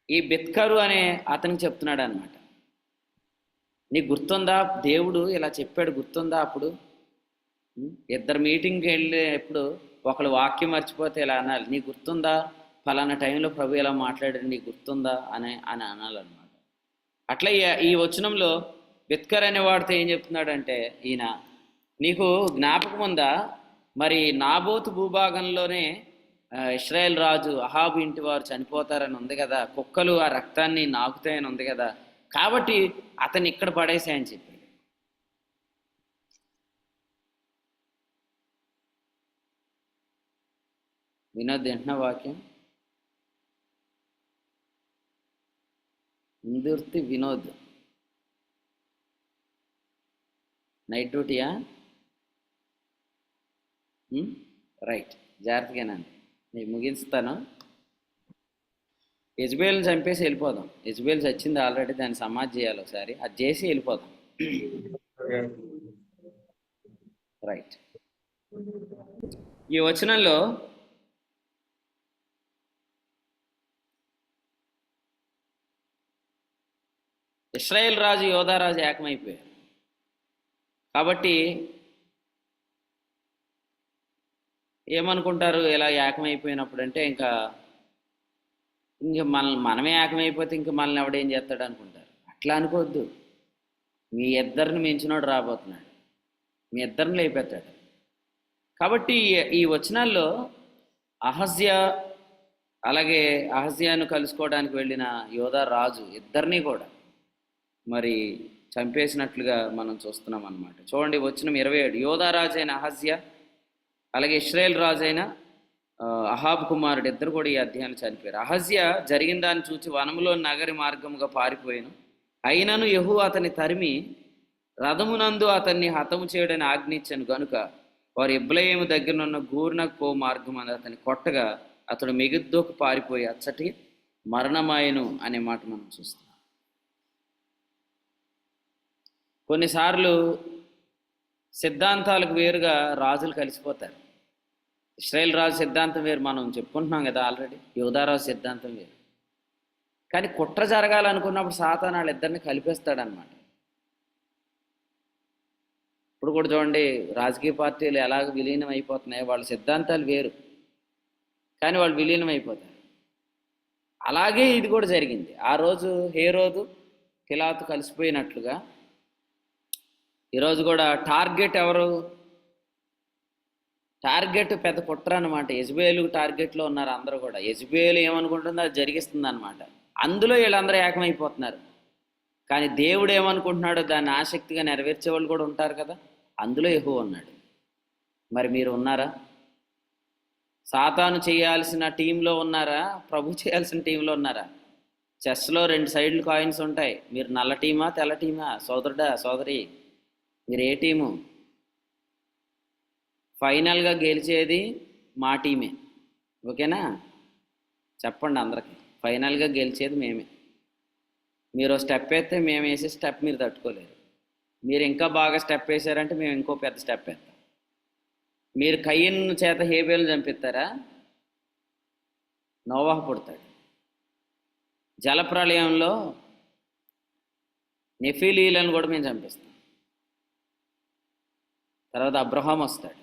ఈ బెద్కరు అనే అతనికి చెప్తున్నాడు అనమాట. నీకు గుర్తుందా, దేవుడు ఇలా చెప్పాడు గుర్తుందా? అప్పుడు ఇద్దరు మీటింగ్కి వెళ్ళేప్పుడు ఒకళ్ళు వాక్యం మర్చిపోతే ఇలా అనాలి, నీ గుర్తుందా ఫలానా టైంలో ప్రభు ఇలా మాట్లాడాడు, నీ గుర్తుందా అని అనాలన్నమాట. అట్లా ఈ వచనంలో బిత్కర్ అనే వాడితో ఏం చెప్తున్నాడంటే ఈయన, నీకు జ్ఞాపకం ఉందా మరి నాబోతు భూభాగంలోనే ఇశ్రాయేల్ రాజు అహాబు ఇంటి వారు చనిపోతారని ఉంది కదా, కుక్కలు ఆ రక్తాన్ని నాకుతాయని ఉంది కదా, కాబట్టి అతన్ని ఇక్కడ పడేసాయని చెప్పాడు. వినోద్ వింటున్నా వాక్యం? ఇందుర్తి వినోద్ నైట్ డ్యూటీయా? రైట్, జాగ్రత్తగానండి, నేను ముగిస్తాను. యజ్బేల్ని చంపేసి వెళ్ళిపోదాం. యజ్బేల్ చచ్చింది ఆల్రెడీ, దాన్ని సమాధి చేయాలి ఒకసారి, అది చేసి వెళ్ళిపోదాం. రైట్, ఈ వచనంలో ఇశ్రాయేల్ రాజు యోధారాజు ఏకమైపోయారు. కాబట్టి ఏమనుకుంటారు ఇలా ఏకమైపోయినప్పుడు అంటే, ఇంకా మనమే ఏకమైపోతే ఇంక మనల్ని ఎవడేం చేస్తాడు అనుకుంటారు. అట్లా అనుకోవద్దు. మీ ఇద్దరిని మించినోడు రాబోతున్నాడు, మీ ఇద్దరిని లేపెత్తాడు. కాబట్టి ఈ వచనాల్లో అహజ్య అలాగే అహజ్యాను కలుసుకోవడానికి వెళ్ళిన యోధా రాజు ఇద్దరినీ కూడా మరి చంపేసినట్లుగా మనం చూస్తున్నాం అన్నమాట. చూడండి వచనం 27, యోధా రాజు అయిన అహజ్య అలాగే ఇశ్రాయేల్ రాజు అయిన అహాబ్ కుమారుడు ఇద్దరు కూడా ఈ అధ్యాయంలో చనిపోయారు. అహజ్య జరిగిన దాన్ని చూసి వనములో నగరి మార్గముగా పారిపోయాను, అయినను యెహోవా అతన్ని తరిమి రథమునందు అతన్ని హతము చేయడని ఆజ్ఞించాను గనుక వారు ఎబ్లయేము దగ్గరనున్న గూర్నకు పో మార్గం అని అతన్ని కొట్టగా అతడు మిగిద్దోకు పారిపోయి అచ్చటి మరణమాయను అనే మాట మనం చూస్తాం. కొన్నిసార్లు సిద్ధాంతాలకు వేరుగా రాజులు కలిసిపోతారు. ఇశ్రాయేల్ రాజు సిద్ధాంతం వేరు, మనం చెప్పుకుంటున్నాం కదా ఆల్రెడీ, యోధారాజు సిద్ధాంతం వేరు. కానీ కుట్ర జరగాలనుకున్నప్పుడు సాతాను వాళ్ళిద్దరిని కలిపేస్తాడనమాట. ఇప్పుడు కూడా చూడండి రాజకీయ పార్టీలు ఎలాగ విలీనం అయిపోతున్నాయి, వాళ్ళ సిద్ధాంతాలు వేరు కానీ వాళ్ళు విలీనం అయిపోతారు. అలాగే ఇది కూడా జరిగింది. ఆ రోజు హేరోదు పిలాతు కలిసిపోయినట్లుగా ఈరోజు కూడా టార్గెట్ ఎవరు? టార్గెట్ పెద్ద కుట్ర అనమాట. యెజబేలు టార్గెట్లో ఉన్నారు అందరూ కూడా. యెజబేలు ఏమనుకుంటుందో అది జరిగిస్తుంది అనమాట. అందులో వీళ్ళందరూ ఏకమైపోతున్నారు. కానీ దేవుడు ఏమనుకుంటున్నాడో దాన్ని ఆసక్తిగా నెరవేర్చే వాళ్ళు కూడా ఉంటారు కదా, అందులో యెహోవా ఉన్నాడు. మరి మీరు ఉన్నారా? సాతాను చేయాల్సిన టీంలో ఉన్నారా? ప్రభు చేయాల్సిన టీంలో ఉన్నారా? చెస్లో 2 సైడ్లు కాయిన్స్ ఉంటాయి. మీరు నల్ల టీమా తెల్ల టీమా? సోదరుడా సోదరి, మీరు ఏ టీము? ఫైనల్గా గెలిచేది మా టీమే, ఓకేనా? చెప్పండి అందరికీ, ఫైనల్గా గెలిచేది మేమే. మీరు స్టెప్ వేస్తే మేము వేసే స్టెప్ మీరు తట్టుకోలేరు. మీరు ఇంకా బాగా స్టెప్ వేసారంటే మేము ఇంకో పెద్ద స్టెప్ వేస్తాం. మీరు కయ్యన్ చేత హేబేలు చంపిస్తారా? నోవాహు పుడతాడు. జలప్రళయంలో నెఫీలీలను కూడా మేము చంపిస్తాం. తర్వాత అబ్రహాం వస్తాడు.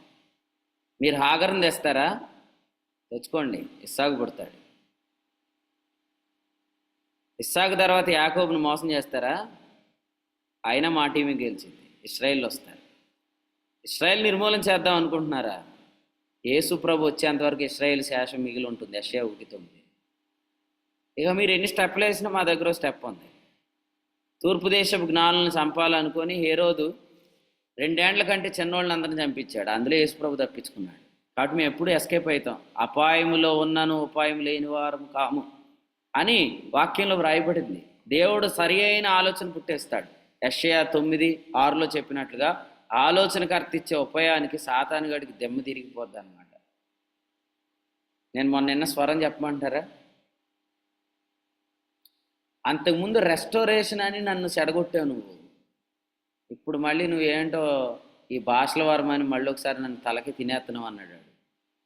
మీరు హాగర్ని తెస్తారా? తెచ్చుకోండి, ఇస్సాకు పుడతాడు. ఇస్సాకు తర్వాత యాకోబుని మోసం చేస్తారా? అయినా మా టీమే గెలిచింది. ఇశ్రాయేల్ వస్తారు. ఇశ్రాయేల్ నిర్మూలన చేద్దాం అనుకుంటున్నారా? యేసు ప్రభు వచ్చేంతవరకు ఇశ్రాయేల్ శేషం మిగిలి ఉంటుంది. యెషయా 1:9. ఇక మీరు ఎన్ని స్టెప్లు వేసినా మా దగ్గర స్టెప్ ఉంది. తూర్పు దేశపు జ్ఞానులను చంపాలనుకొని హేరోదు 2 ఏండ్ల కంటే చిన్నోళ్ళని అందరిని చంపించాడు. అందులో యేసు ప్రభు తప్పించుకున్నాడు. కాబట్టి మేము ఎప్పుడు ఎస్కేప్ అవుతాం. అపాయములో ఉన్నను ఉపాయం లేని వారం కాము అని వాక్యంలో వ్రాయబడింది. దేవుడు సరి అయిన ఆలోచన పుట్టేస్తాడు. యెషయా 9:6లో చెప్పినట్లుగా ఆలోచనకర్త ఇచ్చే ఉపాయానికి సాతానుగాడికి దెమ్మ తిరిగిపోద్ది అనమాట. నేను మొన్న స్వరం చెప్పమంటారా? అంతకుముందు రెస్టోరేషన్ అని నన్ను చెడగొట్టావు నువ్వు, ఇప్పుడు మళ్ళీ నువ్వేంటో ఈ భాషల వారం అని మళ్ళీ ఒకసారి నన్ను తలకి తినేస్తున్నావు అన్నాడు.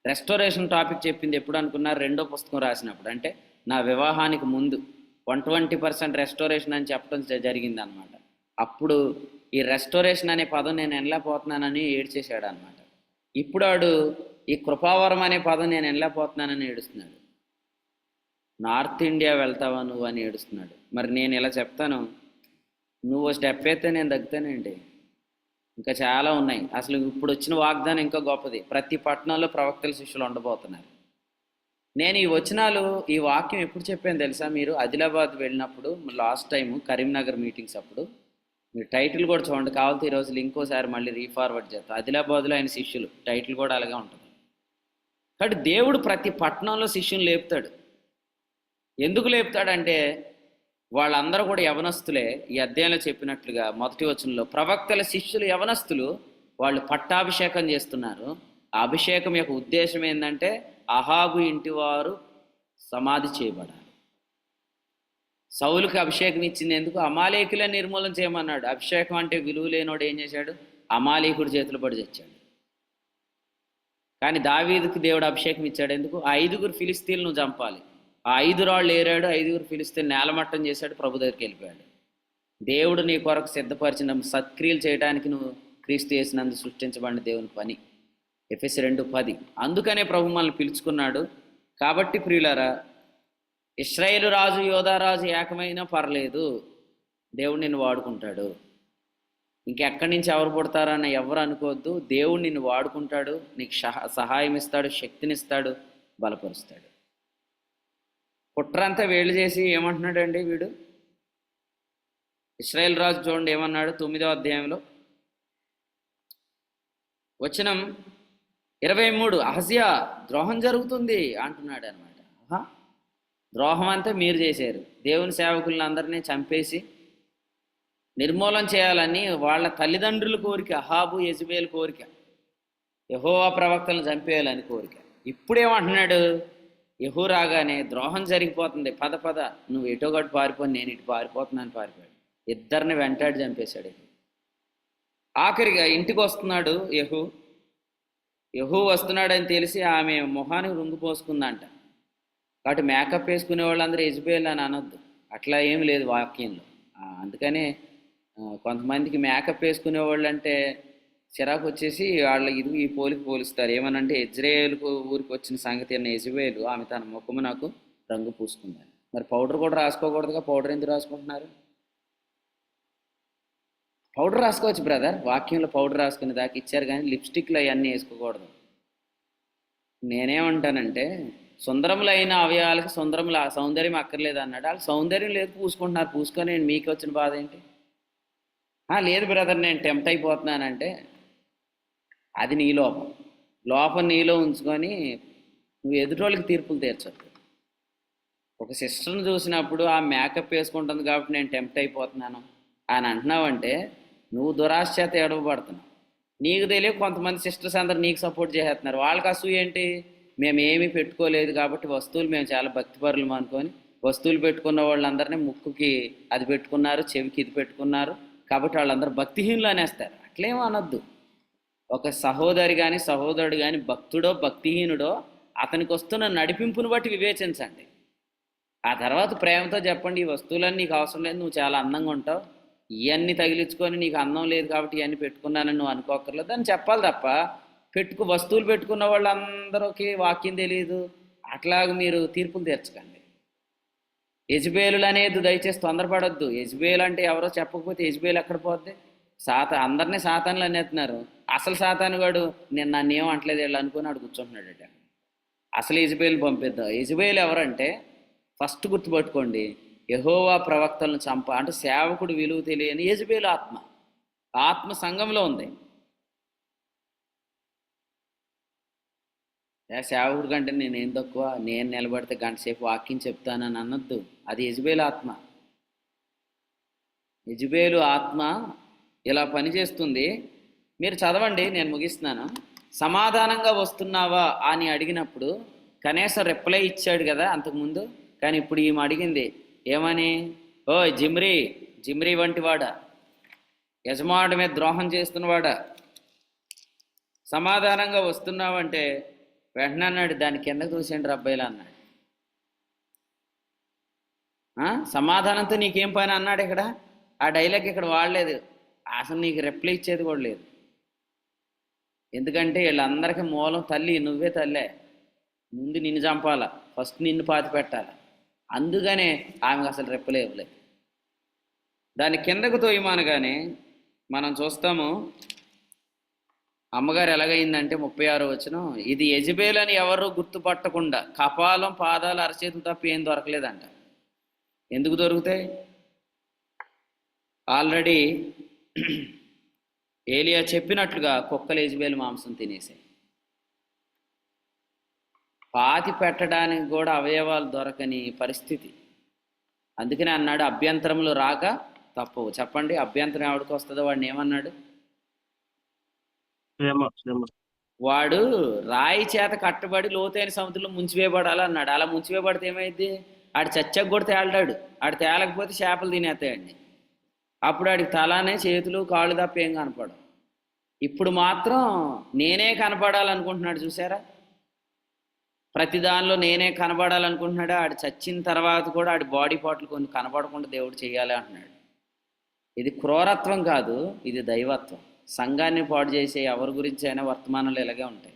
రెస్టోరేషన్ టాపిక్ చెప్పింది ఎప్పుడు అనుకున్నారు? 2వ పుస్తకం రాసినప్పుడు, అంటే నా వివాహానికి ముందు 120% రెస్టోరేషన్ అని చెప్పడం జరిగింది అనమాట. అప్పుడు ఈ రెస్టోరేషన్ అనే పదం నేను వెళ్ళలేకపోతున్నానని ఏడ్చేశాడు అనమాట. ఇప్పుడు వాడు ఈ కృపావరం అనే పదం నేను వెళ్ళలేకపోతున్నానని ఏడుస్తున్నాడు. నార్త్ ఇండియా వెళ్తావా నువ్వు అని ఏడుస్తున్నాడు. మరి నేను ఇలా చెప్తాను, నువ్వు స్టెప్ అయితే నేను తగ్గుతానండి. ఇంకా చాలా ఉన్నాయి. అసలు ఇప్పుడు వచ్చిన వాగ్దానం ఇంకా గొప్పది. ప్రతి పట్టణంలో ప్రవక్తల శిష్యులు ఉండబోతున్నారు. నేను ఈ వచనాలు, ఈ వాక్యం ఎప్పుడు చెప్పాను తెలుసా? మీరు ఆదిలాబాద్ వెళ్ళినప్పుడు, లాస్ట్ టైం కరీంనగర్ మీటింగ్స్ అప్పుడు. మీరు టైటిల్ కూడా చూడండి, కావాలంటే ఈరోజు ఇంకోసారి మళ్ళీ రీఫార్వర్డ్ చేస్తాను. ఆదిలాబాద్లో ఆయన శిష్యులు, టైటిల్ కూడా అలాగే ఉంటుంది. కాబట్టి దేవుడు ప్రతి పట్టణంలో శిష్యుని లేపుతాడు. ఎందుకు లేపుతాడంటే వాళ్ళందరూ కూడా యవనస్తులే. ఈ అధ్యాయంలో చెప్పినట్లుగా మొదటి వచనంలో ప్రవక్తల శిష్యులు యవనస్తులు, వాళ్ళు పట్టాభిషేకం చేస్తున్నారు. ఆ అభిషేకం యొక్క ఉద్దేశం ఏంటంటే అహాబు ఇంటివారు సమాధి చేయబడాలి. సౌలుకి అభిషేకం ఇచ్చింది ఎందుకు? అమాలేకుల నిర్మూలన చేయమన్నాడు. అభిషేకం అంటే విలువ లేనోడు ఏం చేశాడు? అమాలేకుడి చేతులు పడి తెచ్చాడు. కానీ దావీదుకు దేవుడు అభిషేకం ఇచ్చాడు ఎందుకు? ఆ 5 ఫిలిస్తీన్లను చంపాలి. ఆ 5 రాళ్ళు ఏరాడు, 5 ఫిలిస్తీన్ నేలమట్టం చేశాడు, ప్రభు దగ్గరికి వెళ్ళిపోయాడు. దేవుడు నీ కొరకు సిద్ధపరిచిన సత్క్రియలు చేయడానికి నువ్వు క్రీస్తు యేసునందు సృష్టించబడిన దేవుని పని. ఎఫెసీ 2:10. అందుకనే ప్రభు మనల్ని పిలుచుకున్నాడు. కాబట్టి ప్రియులారా, ఇశ్రాయేలు రాజు యోధారాజు ఏకమైనా పర్లేదు, దేవుడు నిన్ను వాడుకుంటాడు. ఇంకెక్కడి నుంచి ఎవరు పుడతారని ఎవరు అనుకోవద్దు. దేవుడు నిన్ను వాడుకుంటాడు, నీకు సహాయం ఇస్తాడు, శక్తినిస్తాడు, బలపరుస్తాడు. కుట్రంతా వేళ్ళు చేసి ఏమంటున్నాడండి వీడు? ఇశ్రాయేల్ రాజు చూడండి ఏమన్నాడు 9వ అధ్యాయంలో వచనం 23. అహజ్యా, ద్రోహం జరుగుతుంది అంటున్నాడు అనమాట. ద్రోహం అంతా మీరు చేశారు. దేవుని సేవకులను అందరినీ చంపేసి నిర్మూలన చేయాలని వాళ్ళ తల్లిదండ్రుల కోరిక, అహాబు యెజబేలు కోరిక, యెహోవా ప్రవక్తలను చంపేయాలని కోరిక. ఇప్పుడేమంటున్నాడు? యెహూ రాగానే ద్రోహం జరిగిపోతుంది, పద పద నువ్వు ఎటో గట్టు పారిపోయి, నేను ఇటు పారిపోతున్నాను పారిపోయాడు. ఇద్దరిని వెంటాడి చంపేశాడు. ఆఖరిగా ఇంటికి వస్తున్నాడు యెహూ వస్తున్నాడని తెలిసి ఆమె మొహానికి రుంగు పోసుకుందంట. కాబట్టి మేకప్ వేసుకునే వాళ్ళందరూ యెజబేల్ అని అనొద్దు, అట్లా ఏం లేదు వాక్యంలో. అందుకనే కొంతమందికి మేకప్ వేసుకునే వాళ్ళు అంటే చిరాకు వచ్చేసి వాళ్ళ ఇది ఈ పోలిస్తారు. ఏమనంటే ఇజ్రాయేల్ ఊరికి వచ్చిన సంగతి అన్న యెజబేలు ఆమె తన ముఖము నాకు రంగు పూసుకుందని. మరి పౌడర్ కూడా రాసుకోకూడదుగా? పౌడర్ ఎందుకు రాసుకుంటున్నారు? పౌడర్ రాసుకోవచ్చు బ్రదర్, వాక్యంలో పౌడర్ రాసుకునే దాకా ఇచ్చారు, కానీ లిప్స్టిక్లు అవన్నీ వేసుకోకూడదు. నేనేమంటానంటే సుందరములైన అవయవాలకి సౌందర్యం అక్కర్లేదు అన్నాడు. వాళ్ళు సౌందర్యం లేదు, పూసుకుంటున్నారు. పూసుకొని మీకు వచ్చిన బాధ ఏంటి? లేదు బ్రదర్ నేను టెంప్ట్ అయిపోతున్నానంటే అది నీ లోపం నీలో ఉంచుకొని నువ్వు ఎదుటోళ్ళకి తీర్పులు తీర్చొద్దు. ఒక సిస్టర్ని చూసినప్పుడు ఆ మేకప్ వేసుకుంటుంది కాబట్టి నేను టెంప్ట్ అయిపోతున్నాను అని అంటున్నావంటే నువ్వు దురాశ చేత ఏడవబడుతున్నావు. నీకు తెలియక కొంతమంది సిస్టర్స్ అందరు నీకు సపోర్ట్ చేసేస్తున్నారు. వాళ్ళకి అసూయ ఏంటి? మేము ఏమీ పెట్టుకోలేదు కాబట్టి వస్తువులు, మేము చాలా భక్తిపరులం అనుకొని వస్తువులు పెట్టుకున్న వాళ్ళందరినీ ముక్కుకి అది పెట్టుకున్నారు, చెవికి ఇది పెట్టుకున్నారు కాబట్టి వాళ్ళందరూ భక్తిహీనులు అనేస్తారు. అట్లేమో అనొద్దు. ఒక సహోదరి కానీ సహోదరుడు కానీ భక్తుడో భక్తిహీనుడో అతనికి వస్తున్న నడిపింపును బట్టి వివేచించండి. ఆ తర్వాత ప్రేమతో చెప్పండి, ఈ వస్తువులన్నీ నీకు అవసరం లేదు, నువ్వు చాలా అందంగా ఉంటావు, ఇవన్నీ తగిలించుకొని నీకు అందం లేదు కాబట్టి ఇవన్నీ పెట్టుకున్నానని నువ్వు అనుకోకర్లేదు అని చెప్పాలి తప్ప వస్తువులు పెట్టుకున్న వాళ్ళందరికీ వాక్యం తెలియదు అట్లాగ మీరు తీర్పులు తీర్చకండి. యెజబేలు అనేది దయచేసి తొందరపడొద్దు. యెజబేలు అంటే ఎవరో చెప్పకపోతే యెజబేలు ఎక్కడ పోద్ది? అందరినీ సాతానులు అనేస్తున్నారు. అసలు సాతానుగాడు నేను నన్ను ఏం అంటలేదు వీళ్ళు అనుకుని ఆడు కూర్చుంటున్నాడట. అసలు యెజబేలు పంపిద్దాం. యెజబేలు ఎవరంటే ఫస్ట్ గుర్తుపట్టుకోండి, యెహోవా ప్రవక్తలను అంటే సేవకుడు విలువ తెలియని యెజబేలు ఆత్మ సంఘంలో ఉంది. సేవకుడి కంటే నేనేం తక్కువ, నేను నిలబడితే గంట సేపు వాక్యం చెప్తానని అనొద్దు. అది యెజబేలు ఆత్మ. యెజబేలు ఆత్మ ఇలా పనిచేస్తుంది. మీరు చదవండి, నేను ముగిస్తున్నాను. సమాధానంగా వస్తున్నావా అని అడిగినప్పుడు కనీసం రిప్లై ఇచ్చాడు కదా అంతకుముందు. కానీ ఇప్పుడు ఈమె అడిగింది ఏమని? ఓ జిమ్రీ వంటి వాడా, యజమానుడి మీద ద్రోహం చేస్తున్నవాడా, సమాధానంగా వస్తున్నావంటే వెంటనే అన్నాడు దాని కిందకు చూసేయండి రబ్బాయిలా అన్నాడు. సమాధానంతో నీకేం పని అన్నాడు. ఇక్కడ ఆ డైలాగ్ ఇక్కడ వాడలేదు. అసలు నీకు రిప్లై ఇచ్చేది కూడా లేదు. ఎందుకంటే వీళ్ళందరికీ మూలం తల్లి, నువ్వే తల్లే. ముందు నిన్ను చంపాలా, ఫస్ట్ నిన్ను పాతి పెట్టాలి. అందుకనే ఆమెకు అసలు రిప్లై ఇవ్వలేదు. దాని కిందకు తోయమానగానే మనం చూస్తాము అమ్మగారు ఎలాగైందంటే 36 వచనం, ఇది యెజబెల్ అని ఎవరు గుర్తుపట్టకుండా కపాలం పాదాలు అరచేతులు తప్ప ఏం దొరకలేదంట. ఎందుకు దొరుకుతాయి? ఆల్రెడీ ఏలియా చెప్పినట్లుగా కుక్కలు యెజబెల్ మాంసం తినేసాయి. పాతి పెట్టడానికి కూడా అవయవాలు దొరకని పరిస్థితి. అందుకనే అన్నాడు అభ్యంతరములు రాక తప్పవు. చెప్పండి, అభ్యంతరం ఎవడికి వస్తుందో వాడిని ఏమన్నాడు? వాడు రాయి చేత కట్టబడి లోతైన సముద్రంలో ముంచివేయబడాలి అన్నాడు. అలా ముంచివేయబడితే ఏమైంది? ఆడు చచ్చకు కూడా తేలడాడు. ఆడు తేలకపోతే చేపలు తినేస్తాయండి. అప్పుడు ఆడికి తలానే చేతులు కాళ్ళు తప్ప ఏం కనపడవు. ఇప్పుడు మాత్రం నేనే కనపడాలనుకుంటున్నాడు. చూసారా? ప్రతి దానిలో నేనే కనబడాలనుకుంటున్నాడు. ఆడు చచ్చిన తర్వాత కూడా ఆడి బాడీ పార్ట్లు కొన్ని కనపడకుండా దేవుడు చేయాలి అంటున్నాడు. ఇది క్రూరత్వం కాదు, ఇది దైవత్వం. సంఘాన్ని పాడు చేసే ఎవరి గురించి అయినా వర్తమానాలు ఇలాగే ఉంటాయి.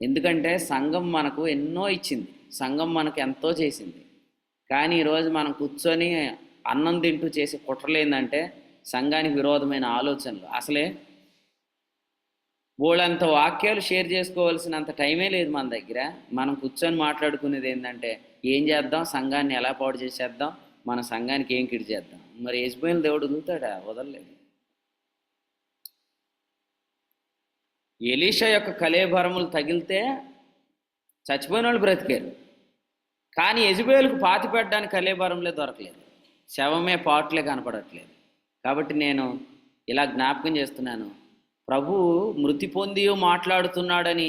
ఎందుకంటే సంఘం మనకు ఎన్నో ఇచ్చింది, సంఘం మనకు ఎంతో చేసింది. కానీ ఈరోజు మనం కూర్చొని అన్నం తింటూ చేసే కుట్రలు ఏంటంటే సంఘానికి విరోధమైన ఆలోచనలు. అసలే బోళ్ళంత వాక్యాలు షేర్ చేసుకోవాల్సినంత టైమే లేదు మన దగ్గర. మనం కూర్చొని మాట్లాడుకునేది ఏంటంటే ఏం చేద్దాం, సంఘాన్ని ఎలా పాడు చేసేద్దాం, మన సంఘానికి ఏం కిడి చేద్దాం. మరి యెజబెల్ దేవుడు వదులుతాడా? వదలలేదు. ఎలీషా యొక్క కళేబరములు తగిలితే చచ్చిపోయిన వాళ్ళు బ్రతికారు. కానీ యెజబెలుకు పాతి పెట్టడానికి కళేబరంలే దొరకలేదు, శవమే పాటలే కనపడట్లేదు. కాబట్టి నేను ఇలా జ్ఞాపకం చేస్తున్నాను, ప్రభు మృతి పొంది మాట్లాడుతున్నాడని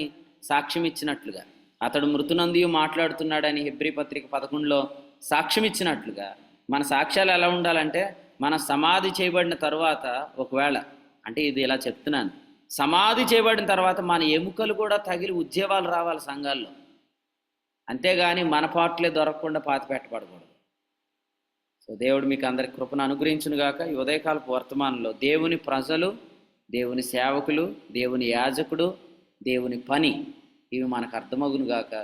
సాక్ష్యం ఇచ్చినట్లుగా, అతడు మృతునందియు మాట్లాడుతున్నాడని హెబ్రీ పత్రిక 11లో సాక్ష్యం ఇచ్చినట్లుగా మన సాక్ష్యాలు ఎలా ఉండాలంటే, మన సమాధి చేయబడిన తర్వాత ఒకవేళ, అంటే ఇది ఇలా చెప్తున్నాను, సమాధి చేయబడిన తర్వాత మన ఎముకలు కూడా తగిలి ఉద్యోగాలు రావాలి సంఘాల్లో. అంతేగాని మన పాటలే దొరకకుండా పాతి పెట్టబడకూడదు. సో దేవుడు మీకు అందరికి కృపను అనుగ్రహించును గాక. ఈ ఉదయకాలపు వర్తమానంలో దేవుని ప్రజలు, దేవుని సేవకులు, దేవుని యాజకుడు, దేవుని పని, ఇవి మనకు అర్థమగును గాక.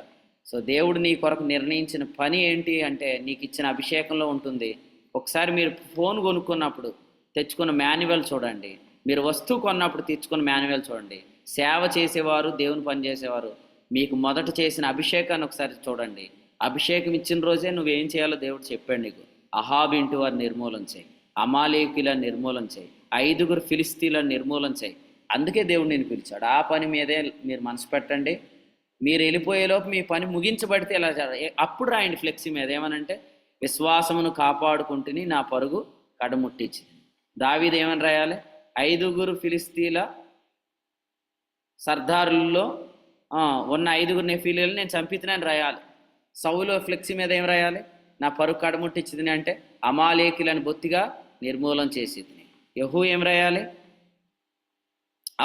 సో దేవుడు నీ కొరకు నిర్ణయించిన పని ఏంటి అంటే నీకు ఇచ్చిన అభిషేకంలో ఉంటుంది. ఒకసారి మీరు ఫోన్ కొనుక్కున్నప్పుడు తెచ్చుకున్న మాన్యువల్ చూడండి, మీరు వస్తువు కొన్నప్పుడు తెచ్చుకున్న మాన్యువల్ చూడండి. సేవ చేసేవారు, దేవుని పని చేసేవారు మీకు మొదట చేసిన అభిషేకాన్ని ఒకసారి చూడండి. అభిషేకం ఇచ్చిన రోజే నువ్వేం చేయాలో దేవుడు చెప్పాడు నీకు. అహాబు ఇంటి వారు నిర్మూలన చేయి, అమాలేకులను నిర్మూలన చేయి, 5 ఫిలిస్తీన్లను నిర్మూలన చేయి. అందుకే దేవుడు నేను పిలిచాడు. ఆ పని మీదే మీరు మనసు పెట్టండి. మీరు వెళ్ళిపోయేలోపు మీ పని ముగించబడితే ఇలా అప్పుడు రాయండి ఫ్లెక్సీ మీద ఏమనంటే, విశ్వాసమును కాపాడుకుంటుని నా పరుగు కడముట్టించింది. దావీదు ఏమని రాయాలి? 5 ఫిలిస్తీన్ల సర్దారుల్లో ఉన్న 5 నెఫీలీలను నేను చంపితున్నాను రాయాలి. సౌలు ఫ్లెక్సీ మీద ఏం రాయాలి? నా పరుగు కడముట్టించింది అంటే అమాలేకులను బొత్తిగా నిర్మూలన చేసేది. యెహూ ఏం రాయాలి?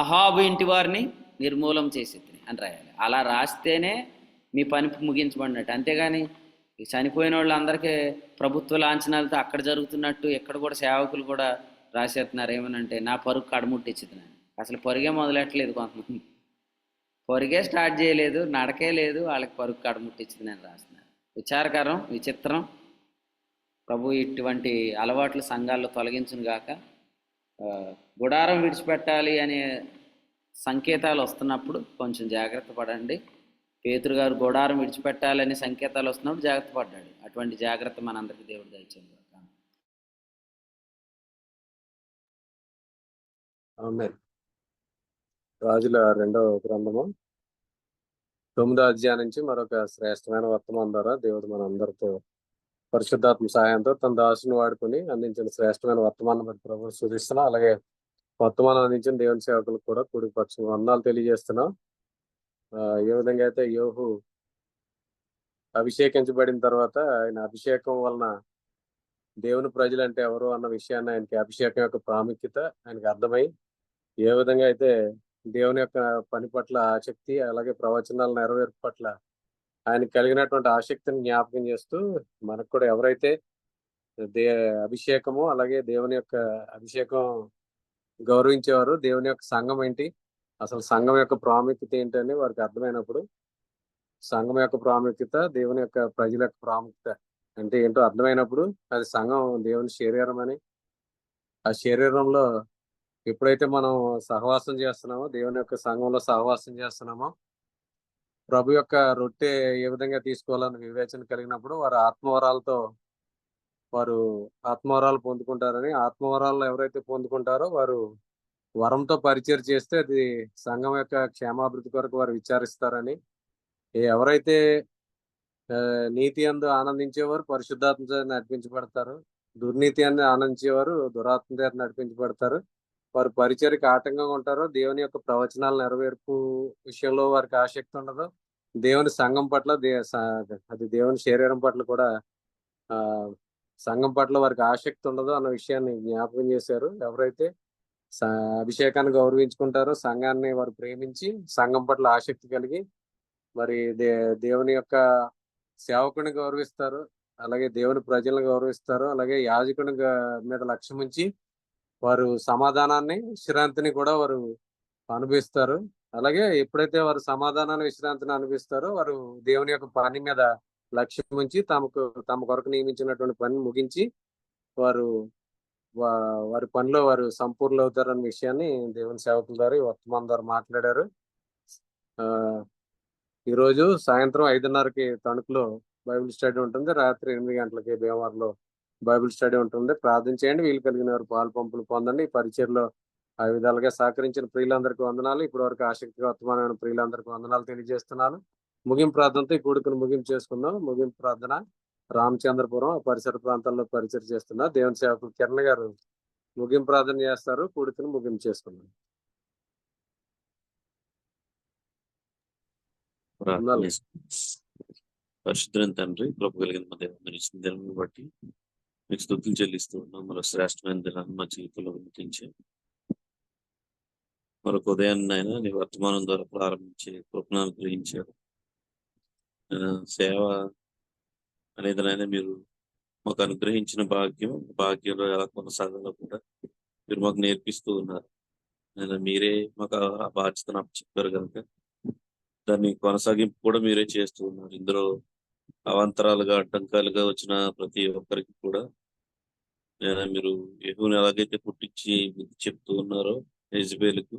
అహాబు ఇంటి వారిని నిర్మూలం చేసేది అని రాయాలి. అలా రాస్తేనే మీ పని ముగించబడినట్టు. అంతేగాని చనిపోయిన వాళ్ళందరికీ ప్రభుత్వ లాంఛనాలతో అక్కడ జరుగుతున్నట్టు ఇక్కడ కూడా సేవకులు కూడా రాసేస్తున్నారు. ఏమనంటే నా పరుగు కడముట్టించుతున్నాను. అసలు పరుగే మొదలెట్టలేదు, కొంతమంది పరుగే స్టార్ట్ చేయలేదు, నడకే లేదు, వాళ్ళకి పరుగు కడముట్టించుతున్నాను రాస్తున్నారు. విచారకరం, విచిత్రం. ప్రభు ఇటువంటి అలవాట్లు సంఘాల్లో తొలగించును గాక. గుడారం విడిచిపెట్టాలి అనే సంకేతాలు వస్తున్నప్పుడు కొంచెం జాగ్రత్త పడండి. పేతురు గారు గుడారం విడిచిపెట్టాలనే సంకేతాలు వస్తున్నప్పుడు జాగ్రత్త పడ్డాడు. అటువంటి జాగ్రత్త మనందరికీ దేవుడు దయచేయండి. రాజుల 2వ గ్రంథము 9వ అధ్యాయం నుంచి మరొక శ్రేష్టమైన వర్తమానం ద్వారా దేవుడు మన అందరితో పరిశుద్ధాత్మ సహాయంతో తన దాసుని వాడుకొని అందించిన శ్రేష్టమైన వర్తమానం బట్టి ప్రభువు స్తుతిస్తున్నాం. అలాగే వర్తమానం అందించిన దేవుని సేవకులకు కూడా కూడిపక్షం వందనాలు తెలియజేస్తున్నాం. ఏ విధంగా అయితే యోహు అభిషేకించబడిన తర్వాత ఆయన అభిషేకం వలన దేవుని ప్రజలంటే ఎవరు అన్న విషయాన్ని, ఆయనకి అభిషేకం యొక్క ప్రాముఖ్యత ఆయనకి అర్థమై ఏ విధంగా అయితే దేవుని యొక్క పని పట్ల ఆసక్తి, అలాగే ప్రవచనాల నెరవేర్పు పట్ల ఆయన కలిగినటువంటి ఆసక్తిని జ్ఞాపకం చేస్తూ మనకు కూడా ఎవరైతే అభిషేకము అలాగే దేవుని యొక్క అభిషేకం గౌరవించేవారు. దేవుని యొక్క సంఘం ఏంటి, అసలు సంఘం యొక్క ప్రాముఖ్యత ఏంటని వారికి అర్థమైనప్పుడు, సంఘం యొక్క ప్రాముఖ్యత, దేవుని యొక్క ప్రజల యొక్క ప్రాముఖ్యత అంటే ఏంటో అర్థమైనప్పుడు, అది సంఘం దేవుని శరీరం అని, ఆ శరీరంలో ఎప్పుడైతే మనం సహవాసం చేస్తున్నామో, దేవుని యొక్క సంఘంలో సహవాసం చేస్తున్నామో, ప్రభు యొక్క రొట్టె ఏ విధంగా తీసుకోవాలని వివేచన కలిగినప్పుడు వారు ఆత్మవరాలు పొందుకుంటారని, ఆత్మవరాలను ఎవరైతే పొందుకుంటారో వారు వరంతో పరిచయం చేస్తే అది సంఘం యొక్క క్షేమాభివృద్ధి కొరకు వారు విచారిస్తారని, ఎవరైతే నీతి యందు ఆనందించేవారు పరిశుద్ధాత్మ చేత నడిపించబడతారు, దుర్నీతి అందు ఆనందించేవారు దురాత్మ చేత నడిపించబడతారు. వారు పరిచర్యకి ఆటంకంగా ఉంటారో, దేవుని యొక్క ప్రవచనాల నెరవేర్పు విషయంలో వారికి ఆసక్తి ఉండదు, దేవుని సంఘం పట్ల అది దేవుని శరీరం పట్ల కూడా ఆ సంఘం పట్ల వారికి ఆసక్తి ఉండదు అన్న విషయాన్ని జ్ఞాపకం చేశారు. ఎవరైతే అభిషేకాన్ని గౌరవించుకుంటారో, సంఘాన్ని వారు ప్రేమించి సంఘం పట్ల ఆసక్తి కలిగి మరి దేవుని యొక్క సేవకుని గౌరవిస్తారు, అలాగే దేవుని ప్రజలను గౌరవిస్తారు, అలాగే యాజకుని మీద లక్ష్యం ఉంచి వారు సమాధానాన్ని విశ్రాంతిని కూడా వారు అనుభవిస్తారు. అలాగే ఎప్పుడైతే వారు సమాధానాన్ని విశ్రాంతిని అనుభవిస్తారో, వారు దేవుని యొక్క పని మీద లక్ష్యం ఉంచి తమ కొరకు నియమించినటువంటి పని ముగించి వారు వారి పనిలో వారు సంపూర్ణ అవుతారన్న విషయాన్ని దేవుని సేవకుల ద్వారా ఈ వర్తమానం ద్వారా మాట్లాడారు. ఈరోజు సాయంత్రం 5:30కి తణుకులో బైబిల్ స్టడీ ఉంటుంది, రాత్రి 8 గంటలకి భీమవరంలో బైబిల్ స్టడీ ఉంటుంది. ప్రార్థన చేయండి, వీలు కలిగిన వారు పాలు పంపులు పొందండి. ఈ పరిచయలో ఆ విధాలుగా సహకరించిన ప్రియులందరికీ వందనాలు. ఇప్పటి వరకు ఆసక్తిగా వర్తమానమైన ప్రియులందరికీ వందనాలు తెలియజేస్తున్నాను. ముగింపు ప్రార్థనతో ఈ కూడుకును ముగింపు చేసుకుందాం. ముగింపు ప్రార్థన రామచంద్రపురం పరిసర ప్రాంతాల్లో పరిచయం చేస్తున్న దేవుని సేవకులు కిరణ్ గారు ముగింపు ప్రార్థన చేస్తారు. కూడుకును ముగింపు చేసుకుందాం. పరిశుద్ధులైన తండ్రి, కృప కలిగిన మా దేవ, మీరు ఇచ్చిన దినాన్ని బట్టి మీకు స్తుతులు చెల్లిస్తూ ఉన్నాం. మరో శ్రేష్టమైన దినాన్ని మా జీవితంలో వినిపించే మరొక ఉదయాన్ని అయినా నీ వర్తమానం ద్వారా ప్రారంభించే కృపను అనుగ్రహించారు. సేవ అనేదినైనా మీరు మాకు అనుగ్రహించిన భాగ్యంలో ఎలా కొనసాగాలో కూడా మీరు మాకు నేర్పిస్తూ ఉన్నారు. మీరే మాకు ఆ బాధ్యతను అప్పచెప్పారు కనుక దాన్ని కొనసాగింపు కూడా మీరే చేస్తూ ఉన్నారు. ఇందులో అవాంతరాలుగా అడ్డంకాలుగా వచ్చిన ప్రతి ఒక్కరికి కూడా మీరు యెహూని ఎలాగైతే పుట్టించి బుద్ధి చెప్తూ ఉన్నారో యెజబేలుకు,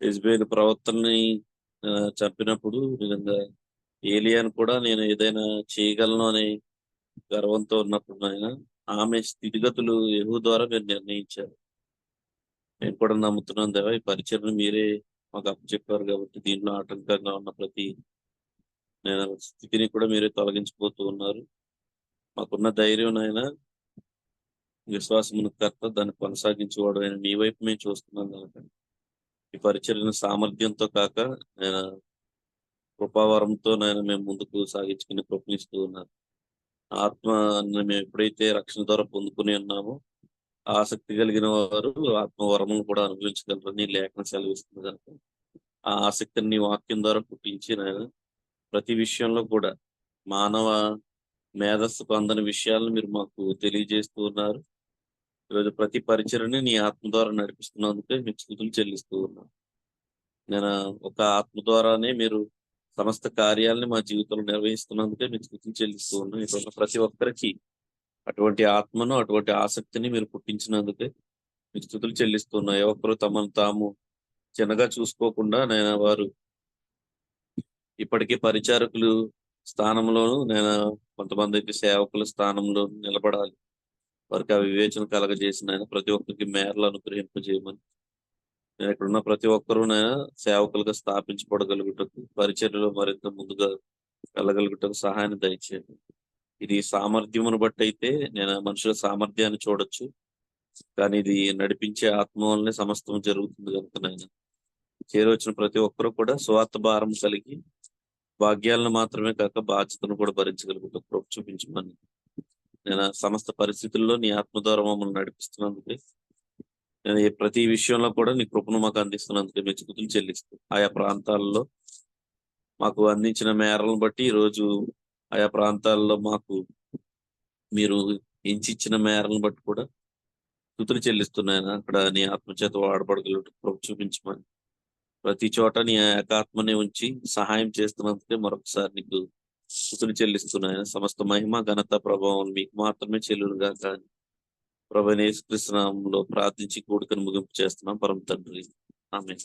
యెజబేలు ప్రవర్తనని చంపినప్పుడు నిజంగా ఏలియాను కూడా నేను ఏదైనా చేయగలను అనే గర్వంతో ఉన్నప్పుడు ఆమె స్థితిగతులు యెహూ ద్వారా మీరు నిర్ణయించారు. నేను కూడా నమ్ముతున్నాను దేవా, ఈ పరిచయం మీరే మాకు అప్పచెప్పారు కాబట్టి దీంట్లో ఆటంకంగా ఉన్న ప్రతి స్థితిని కూడా మీరే తొలగించిపోతూ ఉన్నారు. మాకున్న ధైర్యం విశ్వాసమును కర్త, దాన్ని కొనసాగించేవాడు ఆయన నీ వైపు మేము చూస్తున్నాం కనుక ఈ పరిచర్యను సామర్థ్యంతో కాక కృపావరంతో మేము ముందుకు సాగించుకుని ప్రయత్నిస్తూ ఉన్నారు. ఆత్మ మేము ఎప్పుడైతే రక్షణ ద్వారా పొందుకుని ఉన్నామో ఆసక్తి కలిగిన వారు ఆత్మవరమును కూడా అనుభవించగలరని లేఖనం సెలవిస్తుంది కనుక ఆ ఆసక్తిని నీ వాక్యం ద్వారా పుట్టించి ప్రతి విషయంలో కూడా మానవ మేధస్సుకు అందని విషయాలను మీరు మాకు తెలియజేస్తూ ఉన్నారు. ఈరోజు ప్రతి పరిచయని నీ ఆత్మ ద్వారా నడిపిస్తున్నందుకే మీకు స్తుతులు చెల్లిస్తూ ఉన్నాను. ఒక ఆత్మ ద్వారానే మీరు సమస్త కార్యాలని మా జీవితంలో నిర్వహిస్తున్నందుకే మీకు స్తుతులు చెల్లిస్తూ ఉన్నాను. ఈరోజు ప్రతి ఒక్కరికి అటువంటి ఆత్మను, అటువంటి ఆసక్తిని మీరు పుట్టించినందుకే మీకు స్తుతులు చెల్లిస్తున్నా. ఒక్కరు తమను తాము చిన్నగా చూసుకోకుండా వారు ఇప్పటికీ పరిచారకులు స్థానంలోను కొంతమంది అయితే సేవకుల స్థానంలో నిలబడాలి. వారికి ఆ వివేచన కలగజేసిన ప్రతి ఒక్కరికి మేరలు అనుగ్రహింపజేయమని, ఇక్కడున్న ప్రతి ఒక్కరూ సేవకులుగా స్థాపించబడగలుగుటకు, పరిచర్యలో మరింత ముందుగా వెళ్ళగలుగుటకు సహాయాన్ని దయచేయండి. ఇది సామర్థ్యమును బట్టి అయితే మనుషుల సామర్థ్యాన్ని చూడొచ్చు, కానీ ఇది నడిపించే ఆత్మ వల్లనే సమస్తం జరుగుతుంది కనుక చేరవచ్చిన ప్రతి ఒక్కరూ కూడా స్వార్థ భారం కలిగి భాగ్యాలను మాత్రమే కాక బాధ్యతను కూడా భరించగలుగుతూ కృప చూపించమని సమస్త పరిస్థితుల్లో నీ ఆత్మ ద్వారా మమ్మల్ని నడిపిస్తున్నందుకే ప్రతి విషయంలో కూడా నీ కృపను మాకు అందిస్తున్నందుకే మీ స్తుతులు చెల్లిస్తూ ఆయా ప్రాంతాల్లో మాకు అందించిన మేరలను బట్టి ఈరోజు ఆయా ప్రాంతాల్లో మాకు మీరు ఎంచిచ్చిన మేరలను బట్టి కూడా స్తుతులు చెల్లిస్తున్నాయన అక్కడ నీ ఆత్మచేత వాడబడగలటు ప్రభు చూపించమని ప్రతి చోట నీ ఏకాత్మని ఉంచి సహాయం చేస్తున్నందుకే మరొకసారి నీకు స్తుతులు చెల్లిస్తున్నాయన సమస్త మహిమ ఘనత ప్రభావం మీకు మాత్రమే చెల్లునుగా కానీ ప్రభు యేసుక్రీస్తునామంలో ప్రార్థించి కూడికను ముగింపు చేస్తున్నాం పరమ తండ్రి ఆమేన్.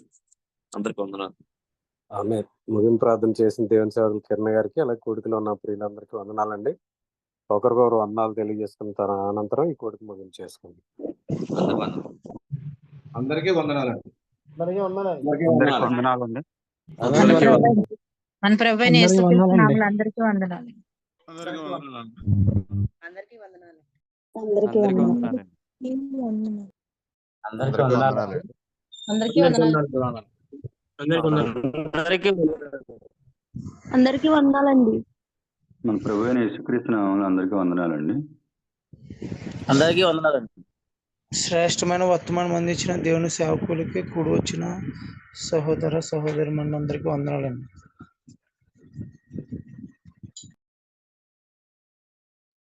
అందరికి వందనాలు. ఆమె ముగింపు ప్రార్థన చేసిన దేవుని సేవకులు కిరణ్ గారికి అలాగే కూడికలో ఉన్న ప్రియులందరికీ వందనాలండి. ఒకరికొకరు వందనాలు తెలియజేసుకున్న అనంతరం ఈ కూడిక ముగింపు చేసుకుంది. అందరికీ వందనాలండి. వందనాలండి. మన ప్రభు అయిన యేసుక్రీస్తు నామములో అందరికీ వందనాలు. అందరికీ వందనాలు. అందరికీ వందనాలు. అందరికీ వందనాలు. అందరికీ వందనాలు. అందరికీ వందనాలండి. మన ప్రభు అయిన యేసుక్రీస్తు నామములో అందరికీ వందనాలండి. అందరికీ వందనాలండి. శ్రేష్టమైన వర్తమానం అందించిన దేవుని సేవకులకి కూడి వచ్చిన సహోదర సహోదరి మనందరికీ వందనాలండి.